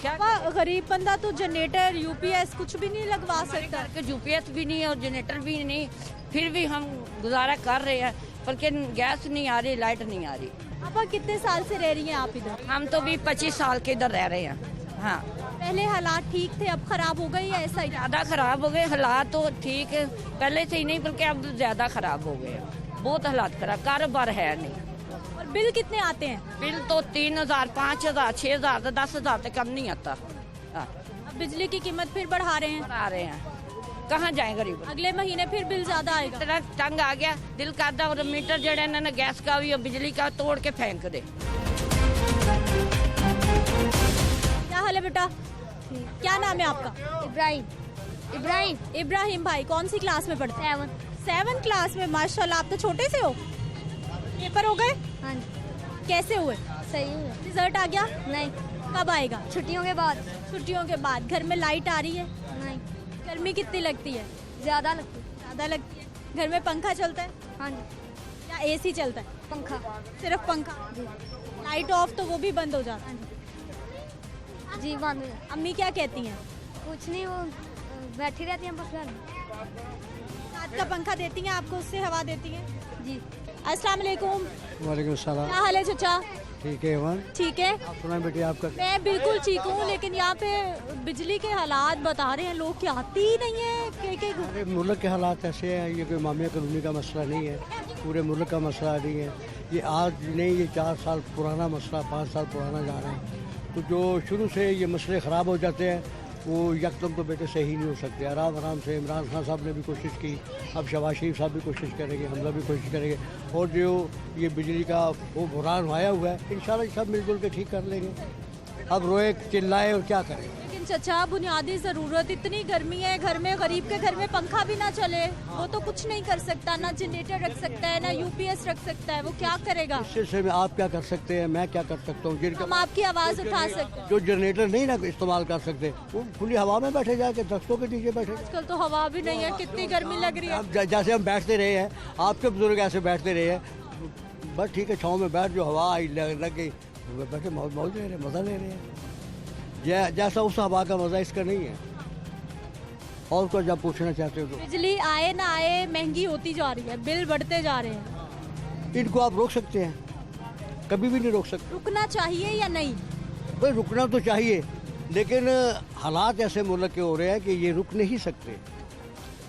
क्या गरीब बंदा तो जनरेटर यूपीएस कुछ भी नहीं लगवा सकता? यूपीएस भी नहीं और जनरेटर भी नहीं, फिर भी हम गुजारा कर रहे हैं, पर गैस नहीं आ रही, लाइट नहीं आ रही। आपा कितने साल से रह रही हैं आप इधर? हम तो भी 25 साल के इधर रह रहे हैं। हाँ, पहले हालात ठीक थे, अब खराब हो गए या ऐसा ही? ज़्यादा खराब हो गए हालात, तो ठीक है पहले से ही नहीं बल्कि अब ज़्यादा खराब हो गए, बहुत हालात खराब, कारोबार है नहीं। और बिल कितने आते हैं? बिल तो 3000, 5000, 6000, 10,000 तक कम नहीं आता। अब बिजली की कीमत फिर बढ़ा रहे हैं, कहाँ जाए गरीब? अगले महीने फिर बिल ज्यादा आएगा। इतना तंग आ गया, दिल करता और मीटर जड़े इन्होंने गैस का भी और बिजली का तोड़ के फेंक दे। क्या हाल है बेटा? क्या नाम है आपका? इब्राहिम। इब्राहिम। इब्राहिम भाई कौन सी क्लास में पढ़ते हैं? 7 क्लास में। माशाल्लाह, आप तो छोटे से हो। पेपर हो गए? हाँ जी। कैसे हुए? सही हुआ। रिजल्ट आ गया? नहीं। कब आएगा? छुट्टियों के बाद। छुट्टियों के बाद। घर में लाइट आ रही है? नहीं। गर्मी कितनी लगती है? ज़्यादा लगती है। ज़्यादा लगती है। घर में पंखा चलता है? हाँ जी। या एसी चलता है? पंखा। सिर्फ पंखा? जी। लाइट ऑफ तो वो भी बंद हो जाता है? जी बंद हो जाता। अम्मी क्या कहती हैं? कुछ नहीं, वो बैठी रहती हैं बस घर में। रात का पंखा देती हैं आपको, उससे हवा देती हैं? जी। अस्सलाम वालेकुम। वालेकुम सलाम। क्या हाल है चचा? ठीक है वन। ठीक है। आप सुना बेटी आपका? मैं बिल्कुल ठीक हूँ, लेकिन यहाँ पे बिजली के हालात बता रहे हैं लोग कि आती ही नहीं है। अरे मुल्क के हालात ऐसे हैं, ये कोई मामिया कॉलोनी का मसला नहीं है, पूरे मुल्क का मसला नहीं है। ये आज नहीं, ये 4 साल पुराना मसला, 5 साल पुराना जा रहा है। तो जो शुरू से ये मसले ख़राब हो जाते हैं वो यकदम तो बेटे सही नहीं हो सकते। आराम आराम से इमरान खान साहब ने भी कोशिश की, अब शहबाज शरीफ साहब भी कोशिश करेंगे, हमला भी कोशिश करेंगे, और जो ये बिजली का वो बुरान आया हुआ है इंशाल्लाह सब मिलजुल के ठीक कर लेंगे। अब रोए चिल्लाए और क्या करें। लेकिन चचा, बुनियादी ज़रूरत, इतनी गर्मी है, घर में गरीब के घर में पंखा भी ना चले, वो तो कुछ नहीं कर सकता, ना जनरेटर रख सकता है, ना यूपीएस रख सकता है, वो क्या करेगा? इस सिलसिले में आप क्या कर सकते हैं, मैं क्या कर सकता हूँ? जिनका हम आपकी आवाज़ उठा सकते हैं। जो जनरेटर नहीं ना इस्तेमाल कर सकते वो खुली हवा में बैठे जाके दस्तों के नीचे बैठे। आजकल तो हवा भी नहीं है, कितनी गर्मी लग रही है। अब जैसे हम बैठते रहे हैं, आपके बुजुर्ग ऐसे बैठते रहे हैं, बस ठीक है, छाँव में बैठ, जो हवा आई लग गई बैठे मौज ले रहे हैं, मज़ा ले रहे हैं। जैसा उस हवा का मज़ा इसका नहीं है। और कुछ जब पूछना चाहते हो तो बिजली आए ना आए महंगी होती जा रही है, बिल बढ़ते जा रहे हैं। इनको आप रोक सकते हैं? कभी भी नहीं रोक सकते। रुकना चाहिए या नहीं? भाई रुकना तो चाहिए, लेकिन हालात ऐसे मुल्क के हो रहे हैं कि ये रुक नहीं सकते।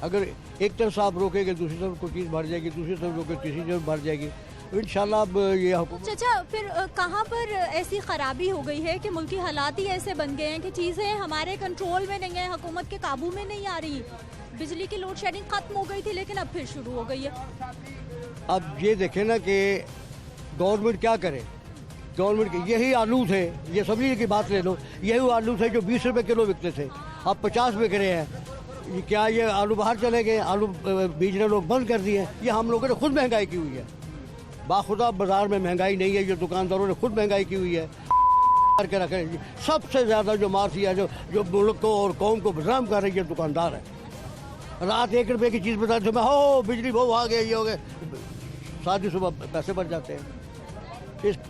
अगर एक तरफ आप रोकेंगे दूसरी तरफ कोई चीज़ बढ़ जाएगी, दूसरी तरफ रोके तीसरी तरफ बढ़ जाएगी। इंशाल्लाह अब ये चाचा फिर कहाँ पर ऐसी खराबी हो गई है कि मुल्की हालात ही ऐसे बन गए हैं कि चीज़ें हमारे कंट्रोल में नहीं है, हुकूमत के काबू में नहीं आ रही। बिजली की लोड शेडिंग खत्म हो गई थी, लेकिन अब फिर शुरू हो गई है। अब ये देखें ना कि गवर्नमेंट क्या करे। गवर्नमेंट के यही आलू थे, ये सब्जी की बात ले लो, यही आलू थे जो 20 रुपए किलो बिकते थे, अब 50 बिक रहे हैं। क्या ये आलू बाहर चले गए? आलू बेचने लोग बंद कर दिए। ये हम लोगों ने खुद महंगाई की हुई है। बाखुदा बाजार में महंगाई नहीं है, ये दुकानदारों ने खुद महंगाई की हुई है करके रखे। सबसे ज़्यादा जो माफिया है, जो मुल्क को और कौम को बदनाम कर रही है, दुकानदार है। रात 1 रुपए की चीज़ बता दो, मैं हो बिजली वो आ गए, ये हो गए, साथ ही सुबह पैसे बढ़ जाते हैं।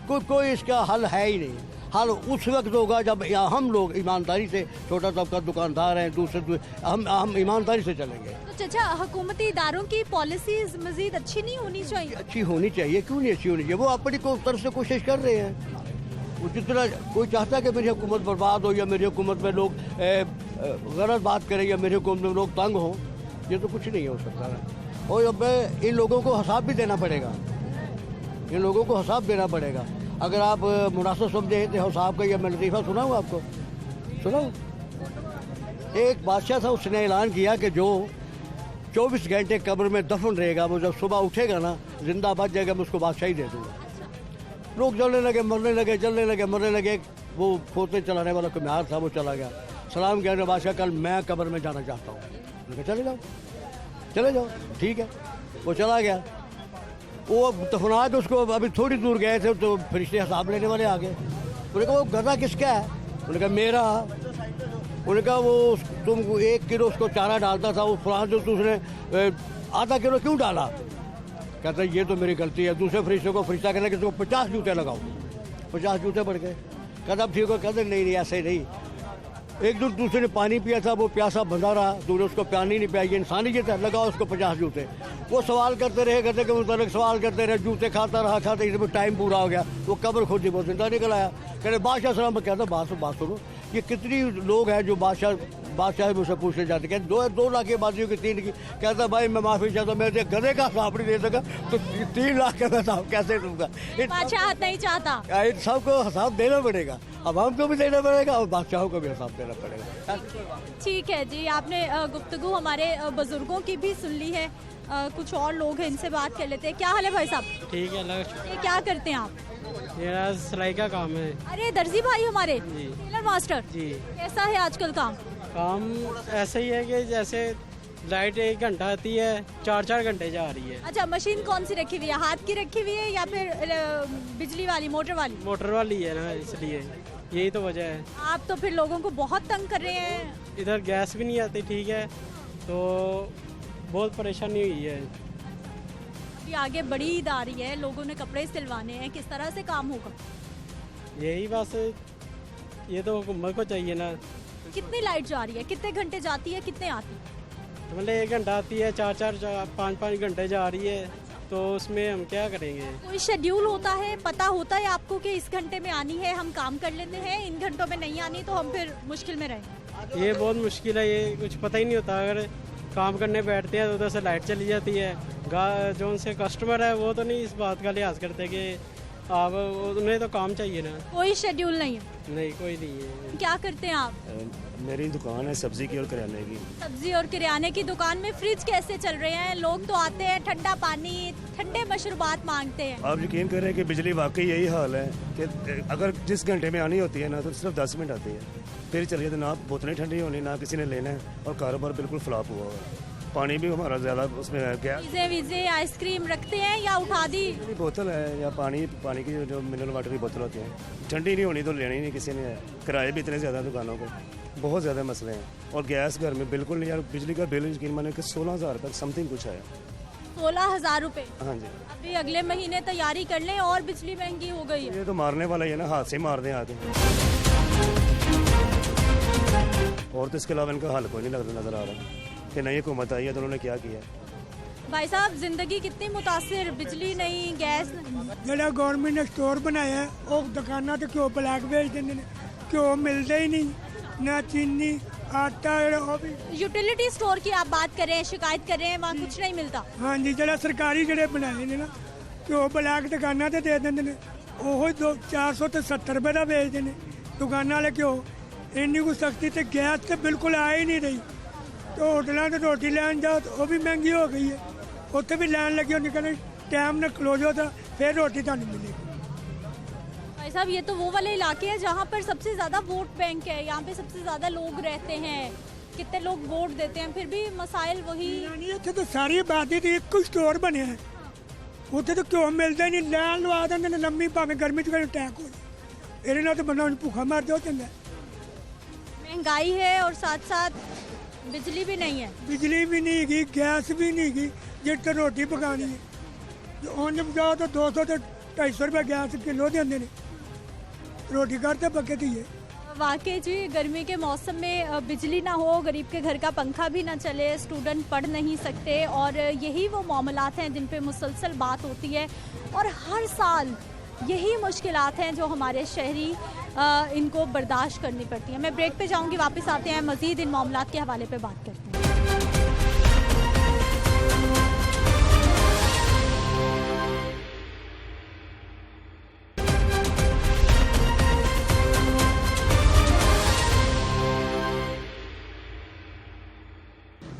कोई इसका हल है ही नहीं। हल उस वक्त होगा जब हम लोग ईमानदारी से, छोटा तबका दुकानदार हैं, दूसरे हम ईमानदारी से चलेंगे। तो चाचा, हुकूमती इदारों की पॉलिसीज मजीद अच्छी नहीं होनी चाहिए? अच्छी होनी चाहिए, क्यों नहीं अच्छी होनी चाहिए? वो अपनी तरफ से कोशिश कर रहे हैं। वो जितना कोई चाहता है कि मेरी हुकूमत बर्बाद हो, या मेरी हुकूमत में लोग गलत बात करें, या मेरी हुकूमत में लोग तंग हों, ये तो कुछ नहीं हो सकता है। और अब इन लोगों को हिसाब भी देना पड़ेगा, इन लोगों को हिसाब देना पड़ेगा। अगर आप मुनासिब समझे तो हिसाब का, या मैं लतीफ़ा सुनाऊँ आपको, सुनाऊँ? एक बादशाह था, उसने ऐलान किया कि जो 24 घंटे कब्र में दफन रहेगा, वो जब सुबह उठेगा ना, जिंदा बच जाएगा, मैं उसको बादशाही दे दूँगा। लोग जलने लगे, मरने लगे, जलने लगे, मरने लगे। वो पोते चलाने वाला कुम्हार था, वो चला गया। सलाम कहने बादशाह, कल मैं कब्र में जाना चाहता हूँ। मैंने कहा चले जाओ, चले जाओ, ठीक है। वो चला गया। वो दफना के उसको अभी थोड़ी दूर गए थे तो फरिश्ते हिसाब लेने वाले आ गए। उन्होंने कहा वो गधा किसका है? उन्होंने कहा मेरा। उन्होंने कहा वो तुम 1 किलो उसको चारा डालता था, वो फलां जो उसने आधा किलो क्यों डाला? कहता ये तो मेरी गलती है। दूसरे फरिश्ते को फरिश्ता कहना कि तुमको 50 जूते लगाओ। 50 जूते बढ़ गए। कहता ठीक हो। कहते नहीं ऐसे नहीं। एक दिन दूसरे ने पानी पिया था, वो प्यासा बंधा रहा, दूसरे उसको पानी नहीं पिया, ये इंसानियत है, लगाओ उसको 50 जूते। वो सवाल करते रहे, कहते के मुताबिक सवाल करते रहे, जूते खाता रहा, इसमें टाइम पूरा हो गया। वो कब्र खुद ही बहुत जिंदा निकल आया। कहते बादशाह सलाम कहता बात सुनो, ये कितनी लोग हैं जो बादशाह मुझसे पूछने जाते, कहते 2 लाख की बाजियों की 3 की। कहता भाई मैं माफी चाहता हूँ, मैं गधे का हिसाब नहीं दे सका तो 3 लाख का हिसाब कैसे दूंगा? बादशाह नहीं चाहता। इन सबको हिसाब देना पड़ेगा, अब हमको भी देना पड़ेगा और बादशाहों को भी हिसाब देना पड़ेगा। ठीक है जी, आपने गुफ्तगू हमारे बुजुर्गों की भी सुन ली है। कुछ और लोग हैं, इनसे बात कर लेते हैं। क्या हाल है भाई साहब? ठीक है, अल्लाह का शुक्र। ये क्या करते हैं आप? मेरा सिलाई का काम है। अरे दर्जी भाई हमारे, टेलर मास्टर जी। कैसा है आजकल काम? काम ऐसा ही है कि जैसे लाइट 1 घंटा आती है 4-4 घंटे जा रही है। अच्छा, मशीन कौन सी रखी हुई है, हाथ की रखी हुई है या फिर बिजली वाली, मोटर वाली? मोटर वाली है ना, इसलिए यही तो वजह है। आप तो फिर लोगों को बहुत तंग कर रहे हैं। इधर गैस भी नहीं आती, ठीक है, तो बहुत परेशानी हुई है। अभी आगे बड़ी ईद आ रही है, लोगों ने कपड़े सिलवाने हैं, किस तरह से काम होगा? यही बस, ये तो हुकूमत को चाहिए ना। कितनी लाइट जा रही है, कितने घंटे जाती है, कितने आती है? मतलब 1 घंटा आती है, 4-4 5-5 घंटे जा रही है, तो उसमें हम क्या करेंगे? कोई शेड्यूल होता है, पता होता है आपको कि इस घंटे में आनी है, हम काम कर लेते हैं, इन घंटों में नहीं आनी तो हम फिर मुश्किल में रहेंगे? ये बहुत मुश्किल है, ये कुछ पता ही नहीं होता। अगर काम करने बैठते हैं तो उधर से लाइट चली जाती है। जो उनसे कस्टमर है वो तो नहीं इस बात का लिहाज करते कि आप, उन्हें तो काम चाहिए ना। कोई शेड्यूल नहीं है? नहीं, कोई नहीं है। क्या करते हैं आप? मेरी दुकान है सब्जी की और किराने की। सब्जी और किराने की दुकान में फ्रिज कैसे चल रहे हैं? लोग तो आते हैं ठंडा पानी, ठंडे मशरूबात मांगते हैं। आप यकीन कर रहे हैं कि बिजली वाकई यही हाल है कि अगर जिस घंटे में आनी होती है ना, तो सिर्फ 10 मिनट आती है, फिर चलिए तो ना बोतलें ठंडी होनी, ना किसी ने लेना है, और कारोबार बिल्कुल फ्लॉप हुआ हुआ है। पानी भी हमारा ज़्यादा उसमें है। गैस, चीज़ें आइसक्रीम रखते हैं या उठा दी? बोतल है या पानी की जो मिनरल वाटर की बोतल होती है, ठंडी नहीं होनी तो लेनी नहीं किसी ने। किराए भी इतने ज़्यादा दुकानों के, बहुत ज़्यादा मसले हैं। और गैस घर में बिल्कुल नहीं यार, बिजली का बिल यकीन माने कि 16,000 तक समथिंग कुछ आया। 16,000 रुपए? हाँ जी। अभी अगले महीने तैयारी कर लें, और बिजली महंगी हो गई है। ये तो मारने वाला ही है ना, हाथ से मार दें आके। और तो इसके अलावा इनका हल कोई नहीं नजर आ रहा कि नई हुकूमत आई है तो उन्होंने क्या किया। भाई साहब, जिंदगी कितनी मुतासिर, बिजली नहीं, गैस नहीं। ਜਿਹੜਾ गवर्नमेंट ने स्टोर बनाया है, वो दुकाना तो घ्यो ब्लैक बेच देंगे, घ्यो मिलता ही नहीं, ना चीनी, आटा। यूटिलिटी स्टोर की आप बात कर रहे हैं, शिकायत कर रहे हैं, वहाँ कुछ नहीं मिलता? हाँ जी, जो सरकारी जो बनाए ने ना, घ्यो ब्लैक दुकाना तो दे देंगे ने, वो 470 रुपए का बेचते हैं दुकाना वाले घ्यो। इन्नी कोई सख्ती तो गैस तो बिल्कुल आ ही नहीं रही। तो होटलों से रोटी लैन जाओ तो वो भी महंगी हो गई है, उत्थे भी लैन लगी होनी, कहने टाइम न खलो जाओ तो फिर रोटी तो नहीं मिलेगी। भाई साहब, ये तो वो वाले इलाके हैं जहाँ पर सबसे ज़्यादा वोट बैंक है, यहाँ पे सबसे ज़्यादा लोग रहते हैं, कितने लोग वोट देते हैं, फिर भी मसाइल वही। इतने तो सारी आबादी तो एक स्टोर बने हैं, उत्थे तो घ्यो मिलता ही नहीं, लैन लवा देंगे लम्मी, भावें गर्मी च अटैक हो जाए, इहदे नाल तो बंदा भूखा मर जाओ चंगा। महंगाई है और साथ साथ बिजली भी नहीं है। बिजली भी नहीं है, गैस भी नहीं है, जिस रोटी पकानी है उन जाओ तो 200 तो 250 रुपये गैस किलो देंगे ने, रोटी करते पके थी। वाकई जी, गर्मी के मौसम में बिजली ना हो, गरीब के घर का पंखा भी ना चले, स्टूडेंट पढ़ नहीं सकते, और यही वो मामलात हैं जिन पे मुसलसल बात होती है, और हर साल यही मुश्किलात हैं जो हमारे शहरी इनको बर्दाश्त करनी पड़ती हैं। मैं ब्रेक पे जाऊंगी, वापस आते हैं, मज़ीद इन मामलात के हवाले पे बात करते हैं।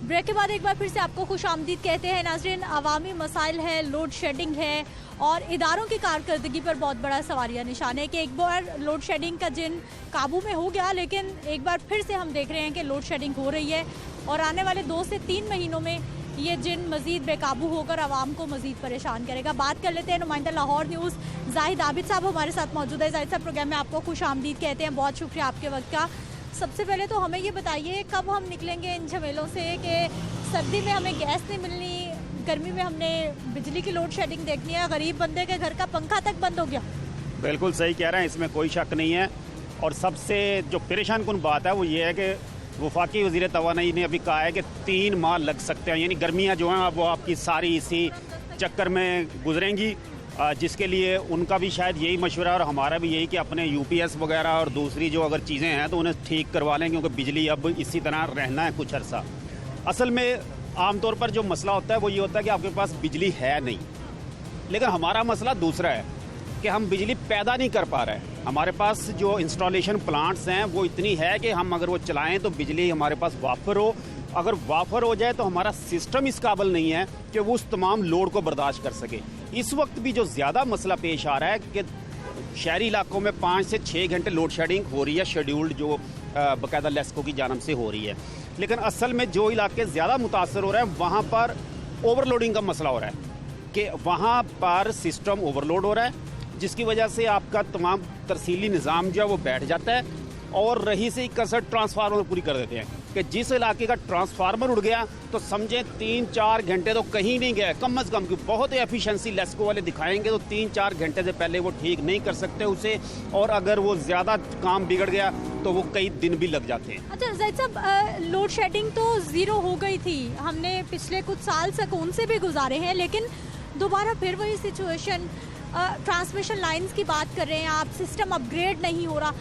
ब्रेक के बाद एक बार फिर से आपको खुशामदीद कहते हैं। नाज़रीन, अवामी मसाइल है, लोड शेडिंग है, और इदारों की कारकर्दगी पर बहुत बड़ा सवालिया निशान है कि एक बार लोड शेडिंग का जिन काबू में हो गया, लेकिन एक बार फिर से हम देख रहे हैं कि लोड शेडिंग हो रही है, और आने वाले 2 से 3 महीनों में ये जिन मज़ीद बेकाबू होकर आवाम को मज़ीद परेशान करेगा। बात कर लेते हैं नुमाइंदा लाहौर न्यूज़ जाहिद आबिद साहब हमारे साथ मौजूद है। जाहिद साहब, प्रोग्राम में आपको खुशामदीद कहते हैं, बहुत शुक्रिया आपके वक्त का। सबसे पहले तो हमें ये बताइए, कब हम निकलेंगे इन झमेलों से कि सर्दी में हमें गैस नहीं मिलनी, गर्मी में हमने बिजली की लोड शेडिंग देखनी है, गरीब बंदे के घर का पंखा तक बंद हो गया? बिल्कुल सही कह रहे हैं, इसमें कोई शक नहीं है। और सबसे जो परेशान कुन बात है वो ये है कि वफाकी वज़ीर तवानाई ने अभी कहा है कि 3 माह लग सकते हैं, यानी गर्मियाँ जो हैं वो आपकी सारी इसी चक्कर में गुजरेंगी, जिसके लिए उनका भी शायद यही मशवरा है और हमारा भी यही कि अपने UPS वगैरह और दूसरी जो अगर चीज़ें हैं तो उन्हें ठीक करवा लें, क्योंकि बिजली अब इसी तरह रहना है कुछ अर्सा। असल में आमतौर पर जो मसला होता है वो ये होता है कि आपके पास बिजली है नहीं, लेकिन हमारा मसला दूसरा है कि हम बिजली पैदा नहीं कर पा रहे हैं। हमारे पास जो इंस्टॉलेशन प्लांट्स हैं वो इतनी है कि हम अगर वो चलाएं तो बिजली हमारे पास वाफर हो, अगर वाफर हो जाए तो हमारा सिस्टम इस काबिल नहीं है कि वो उस तमाम लोड को बर्दाश्त कर सके। इस वक्त भी जो ज़्यादा मसला पेश आ रहा है कि शहरी इलाकों में 5 से 6 घंटे लोड शेडिंग हो रही है, शेड्यूल्ड जो बाकायदा लेस्को की जानब से हो रही है। लेकिन असल में जो इलाके ज़्यादा मुतासर हो रहे हैं वहाँ पर ओवरलोडिंग का मसला हो रहा है कि वहाँ पर सिस्टम ओवरलोड हो रहा है, जिसकी वजह से आपका तमाम तरसीली निज़ाम जो है वो बैठ जाता है और रही से कसर ट्रांसफार्मर पूरी कर देते हैं कि जिस इलाके का ट्रांसफार्मर उड़ गया तो समझें 3-4 घंटे तो कहीं नहीं गए कम अज़ कम, क्योंकि बहुत ही एफिशिएंसी लेस्को वाले दिखाएंगे तो 3-4 घंटे से पहले वो ठीक नहीं कर सकते उसे, और अगर वो ज़्यादा काम बिगड़ गया तो वो कई दिन भी लग जाते हैं। अच्छा ज़ैद साहब, लोड शेडिंग तो ज़ीरो हो गई थी, हमने पिछले कुछ साल सुकून से भी गुजारे हैं, लेकिन दोबारा फिर वही सिचुएशन, ट्रांसमिशन लाइंस की बात कर रहे हैं आप, सिस्टम अपग्रेड नहीं हो रहा।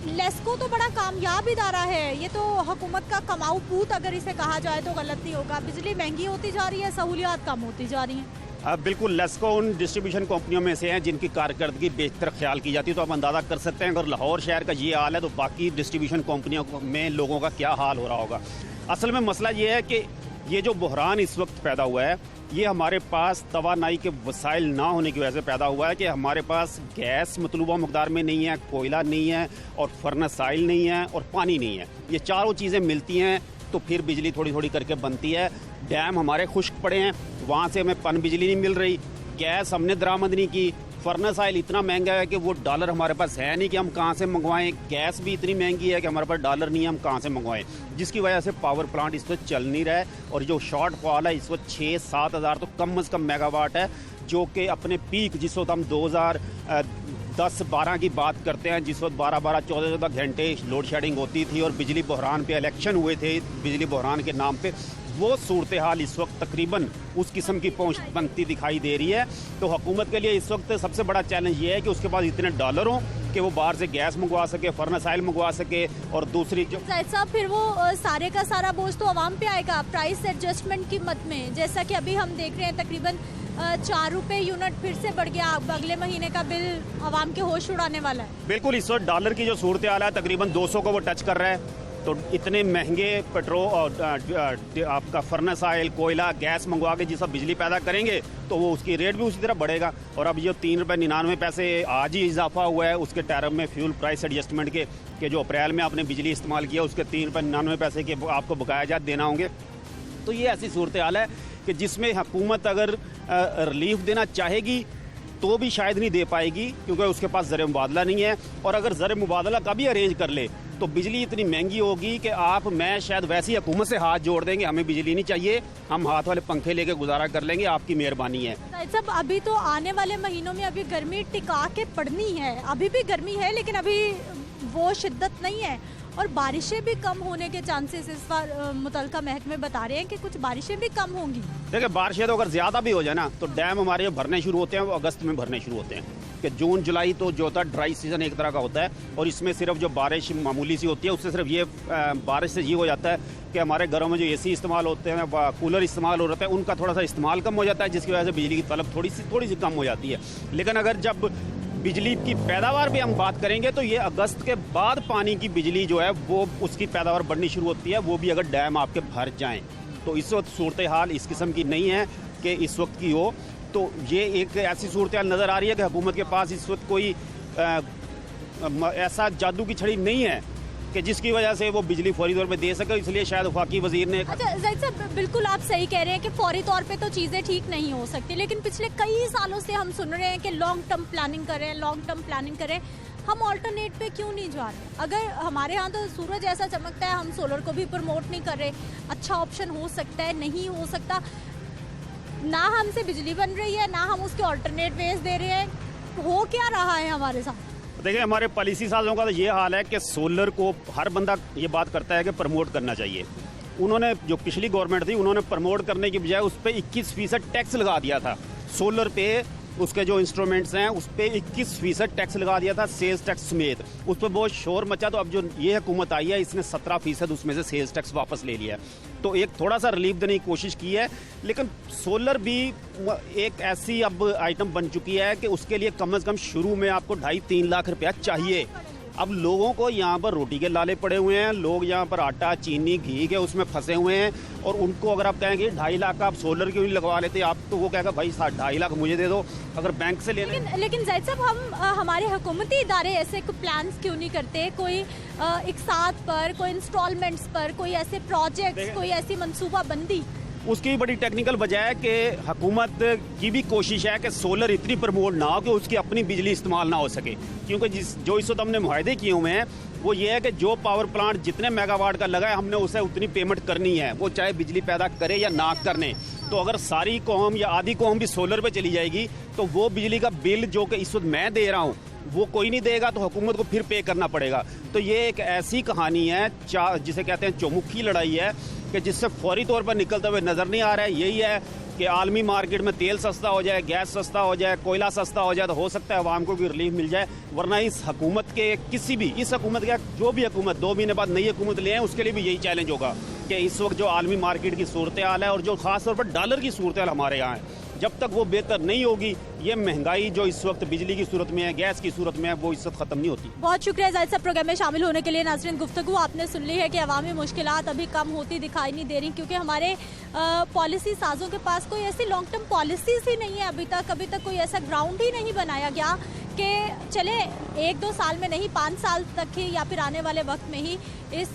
लेस्को तो बड़ा कामयाब इदारा है, ये तो हुकूमत का कमाऊ पूत अगर इसे कहा जाए तो गलत नहीं होगा। बिजली महंगी होती जा रही है, सहूलियात कम होती जा रही हैं। बिल्कुल, लेस्को उन डिस्ट्रीब्यूशन कंपनियों में से हैं जिनकी कारकर्दगी बेहतर ख्याल की जाती है, तो आप अंदाज़ा कर सकते हैं अगर लाहौर शहर का ये हाल है तो बाकी डिस्ट्रीब्यूशन कंपनियों में लोगों का क्या हाल हो रहा होगा। असल में मसला ये है कि ये जो बहरान इस वक्त पैदा हुआ है ये हमारे पास तवानाई के वसाइल ना होने की वजह से पैदा हुआ है कि हमारे पास गैस मतलूबा मकदार में नहीं है, कोयला नहीं है और फर्नेस ऑयल नहीं है और पानी नहीं है। ये चारों चीज़ें मिलती हैं तो फिर बिजली थोड़ी थोड़ी करके बनती है। डैम हमारे खुश्क पड़े हैं, वहाँ से हमें पन बिजली नहीं मिल रही, गैस हमने दरामद नहीं की, फर्नेस ऑयल इतना महंगा है कि वो डॉलर हमारे पास है नहीं कि हम कहाँ से मंगवाएं, गैस भी इतनी महंगी है कि हमारे पास डॉलर नहीं है, हम कहाँ से मंगवाएं, जिसकी वजह से पावर प्लांट इस वक्त चल नहीं रहा है। और जो शॉर्टफॉल है इस वक्त 6-7 हज़ार तो कम से कम मेगावाट है, जो कि अपने पीक जिस वक्त हम 2010-12 की बात करते हैं, जिस वक्त 12-14 घंटे लोड शेडिंग होती थी और बिजली बहरान पे इलेक्शन हुए थे बिजली बहरान के नाम पे, वो सूरत हाल इस वक्त तकरीबन उस किस्म की पहुँच बनती दिखाई दे रही है। तो हुकूमत के लिए इस वक्त सबसे बड़ा चैलेंज ये है कि उसके पास इतने डॉलर हों कि वो बाहर से गैस मंगवा सके, फर्नेस ऑयल मंगवा सके, और दूसरी जो ज़ैद साहब फिर वो सारे का सारा बोझ तो आवाम पे आएगा प्राइस एडजस्टमेंट की मद में, जैसा कि अभी हम देख रहे हैं तकरीबन 4 रुपये यूनिट फिर से बढ़ गया, अगले महीने का बिल आवाम के होश उड़ाने वाला है। बिल्कुल, इस वक्त डॉलर की जो सूरत हाल है तकरीबन 200 को वो टच कर रहा है, तो इतने महंगे पेट्रोल और आपका फर्नेस ऑयल, कोयला, गैस मंगवा के जिस बिजली पैदा करेंगे तो वो उसकी रेट भी उसी तरह बढ़ेगा। और अब जो 3 रुपये 99 पैसे आज ही इजाफा हुआ है उसके टैरिफ में फ्यूल प्राइस एडजस्टमेंट के जो अप्रैल में आपने बिजली इस्तेमाल किया उसके 3 रुपये 99 पैसे के आपको बकाया जात देना होंगे। तो ये ऐसी सूरत हाल है कि जिसमें हुकूमत अगर रिलीफ देना चाहेगी तो भी शायद नहीं दे पाएगी, क्योंकि उसके पास ज़र मुबादला नहीं है, और अगर ज़र मुबादला का भी अरेंज कर ले तो बिजली इतनी महंगी होगी कि मैं शायद वैसी हुकूमत से हाथ जोड़ देंगे, हमें बिजली नहीं चाहिए, हम हाथ वाले पंखे लेके गुजारा कर लेंगे, आपकी मेहरबानी है। साहब, अभी तो आने वाले महीनों में अभी गर्मी टिका के पड़नी है, अभी भी गर्मी है लेकिन अभी वो शिद्दत नहीं है, और बारिशें भी कम होने के चांसेस इस बार मुतलका महकमे बता रहे हैं कि कुछ बारिशें भी कम होंगी। देखिए, बारिशें तो अगर ज़्यादा भी हो जाए ना तो डैम हमारे भरने शुरू होते हैं, वो अगस्त में भरने शुरू होते हैं, कि जून जुलाई तो जो होता है ड्राई सीजन एक तरह का होता है, और इसमें सिर्फ जो बारिश मामूली सी होती है उससे सिर्फ ये बारिश से ये हो जाता है कि हमारे घरों में जो एसी इस्तेमाल होते हैं, कूलर इस्तेमाल हो रहे हैं, उनका थोड़ा सा इस्तेमाल कम हो जाता है, जिसकी वजह से बिजली की तलब थोड़ी सी कम हो जाती है। लेकिन अगर जब बिजली की पैदावार भी हम बात करेंगे तो ये अगस्त के बाद पानी की बिजली जो है वो उसकी पैदावार बढ़नी शुरू होती है, वो भी अगर डैम आपके भर जाएं। तो इस वक्त सूरत हाल इस किस्म की नहीं है कि इस वक्त की हो, तो ये एक ऐसी सूरत हाल नज़र आ रही है कि हुकूमत के पास इस वक्त कोई ऐसा जादू की छड़ी नहीं है कि जिसकी वजह से वो बिजली फौरी तौर पे दे सके, इसलिए शायद वफाकी वजीर ने। अच्छा ज़ैद साहब, बिल्कुल आप सही कह रहे हैं कि फौरी तौर पे तो चीज़ें ठीक नहीं हो सकती, लेकिन पिछले कई सालों से हम सुन रहे हैं कि लॉन्ग टर्म प्लानिंग करें, लॉन्ग टर्म प्लानिंग करें, हम ऑल्टरनेट पे क्यों नहीं जा रहे? अगर हमारे यहाँ तो सूरज ऐसा चमकता है, हम सोलर को भी प्रमोट नहीं कर रहे, अच्छा ऑप्शन हो सकता है, नहीं हो सकता, ना हमसे बिजली बन रही है, ना हम उसके ऑल्टरनेट वेज दे रहे हैं, हो क्या रहा है हमारे साथ? देखिए, हमारे पॉलिसी साजों का तो ये हाल है कि सोलर को हर बंदा ये बात करता है कि प्रमोट करना चाहिए। उन्होंने जो पिछली गवर्नमेंट थी उन्होंने प्रमोट करने की बजाय उस पर 21% टैक्स लगा दिया था, सोलर पे उसके जो इंस्ट्रूमेंट्स हैं उस पर 21% टैक्स लगा दिया था, सेल्स टैक्स समेत। उस पर बहुत शोर मचा, तो अब जो ये हुकूमत आई है इसने 17% उसमें से सेल्स टैक्स वापस ले लिया है, तो एक थोड़ा सा रिलीफ देने की कोशिश की है। लेकिन सोलर भी एक ऐसी अब आइटम बन चुकी है कि उसके लिए कम से कम शुरू में आपको 2.5-3 लाख रुपया चाहिए। अब लोगों को यहाँ पर रोटी के लाले पड़े हुए हैं, लोग यहाँ पर आटा चीनी घी के उसमें फंसे हुए हैं, और उनको अगर आप कहेंगे 2.5 लाख का आप सोलर क्यों नहीं लगवा लेते आप, तो वो कहेगा भाई 2.5 लाख मुझे दे दो, अगर बैंक से लेने। लेकिन जाहिद साहब, हम हमारे हुकूमती इदारे ऐसे प्लान्स क्यों नहीं करते, कोई एक साथ पर, कोई इंस्टॉलमेंट्स पर, कोई ऐसे प्रोजेक्ट्स, कोई ऐसी मनसूबाबंदी? उसकी बड़ी टेक्निकल वजह है कि हुकूमत की भी कोशिश है कि सोलर इतनी प्रमोट ना हो कि उसकी अपनी बिजली इस्तेमाल ना हो सके, क्योंकि जो इस वक्त हमने मुआहदे किए हुए हैं वो ये है कि जो पावर प्लांट जितने मेगावाट का लगा है हमने उसे उतनी पेमेंट करनी है, वो चाहे बिजली पैदा करे या ना करने। तो अगर सारी कौम या आधी कौम भी सोलर पे चली जाएगी तो वो बिजली का बिल जो कि इस वक्त मैं दे रहा हूँ वो कोई नहीं देगा, तो हुकूमत को फिर पे करना पड़ेगा। तो ये एक ऐसी कहानी है, जिसे कहते हैं चौमुखी लड़ाई है, कि जिससे फौरी तौर पर निकलते हुए नज़र नहीं आ रहा है। यही है कि आलमी मार्केट में तेल सस्ता हो जाए, गैस सस्ता हो जाए, कोयला सस्ता हो जाए, तो हो सकता है अवाम को भी रिलीफ मिल जाए। वरना इस हुकूमत के किसी भी, इस हुकूमत के जो भी हुकूमत 2 महीने बाद नई हुकूमत ले आए उसके लिए भी यही चैलेंज होगा कि इस वक्त जो आलमी मार्केट की सूरत हाल है और जो खास तौर पर डॉलर की सूरत हाल हमारे यहाँ है, जब तक वो बेहतर नहीं होगी, ये महंगाई जो इस वक्त बिजली की सूरत में है, गैस की सूरत में है, वो इस वक्त खत्म नहीं होती। बहुत शुक्रिया जाहिद साहब प्रोग्राम में शामिल होने के लिए। नाज़रीन, गुफ्तगू आपने सुन ली है कि अवामी मुश्किलात अभी कम होती दिखाई नहीं दे रही, क्योंकि हमारे पॉलिसी साजों के पास कोई ऐसी लॉन्ग टर्म पॉलिसीज ही नहीं है अभी तक कोई ऐसा ग्राउंड ही नहीं बनाया गया कि चले 1-2 साल में नहीं, 5 साल तक ही या फिर आने वाले वक्त में ही इस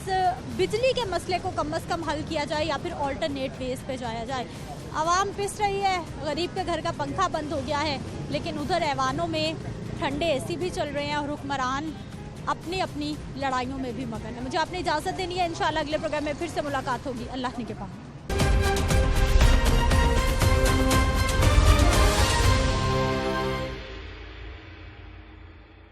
बिजली के मसले को कम से कम हल किया जाए या फिर ऑल्टरनेट बेस पे जाया जाए। आवाम पिस रही है, गरीब के घर का पंखा बंद हो गया है, लेकिन उधर ऐवानों में ठंडे एसी भी चल रहे हैं और हुक्मरान अपनी अपनी लड़ाइयों में भी मगन है। मुझे आपने इजाज़त देनी है, इंशाल्लाह अगले प्रोग्राम में फिर से मुलाकात होगी। अल्लाह ने के पास।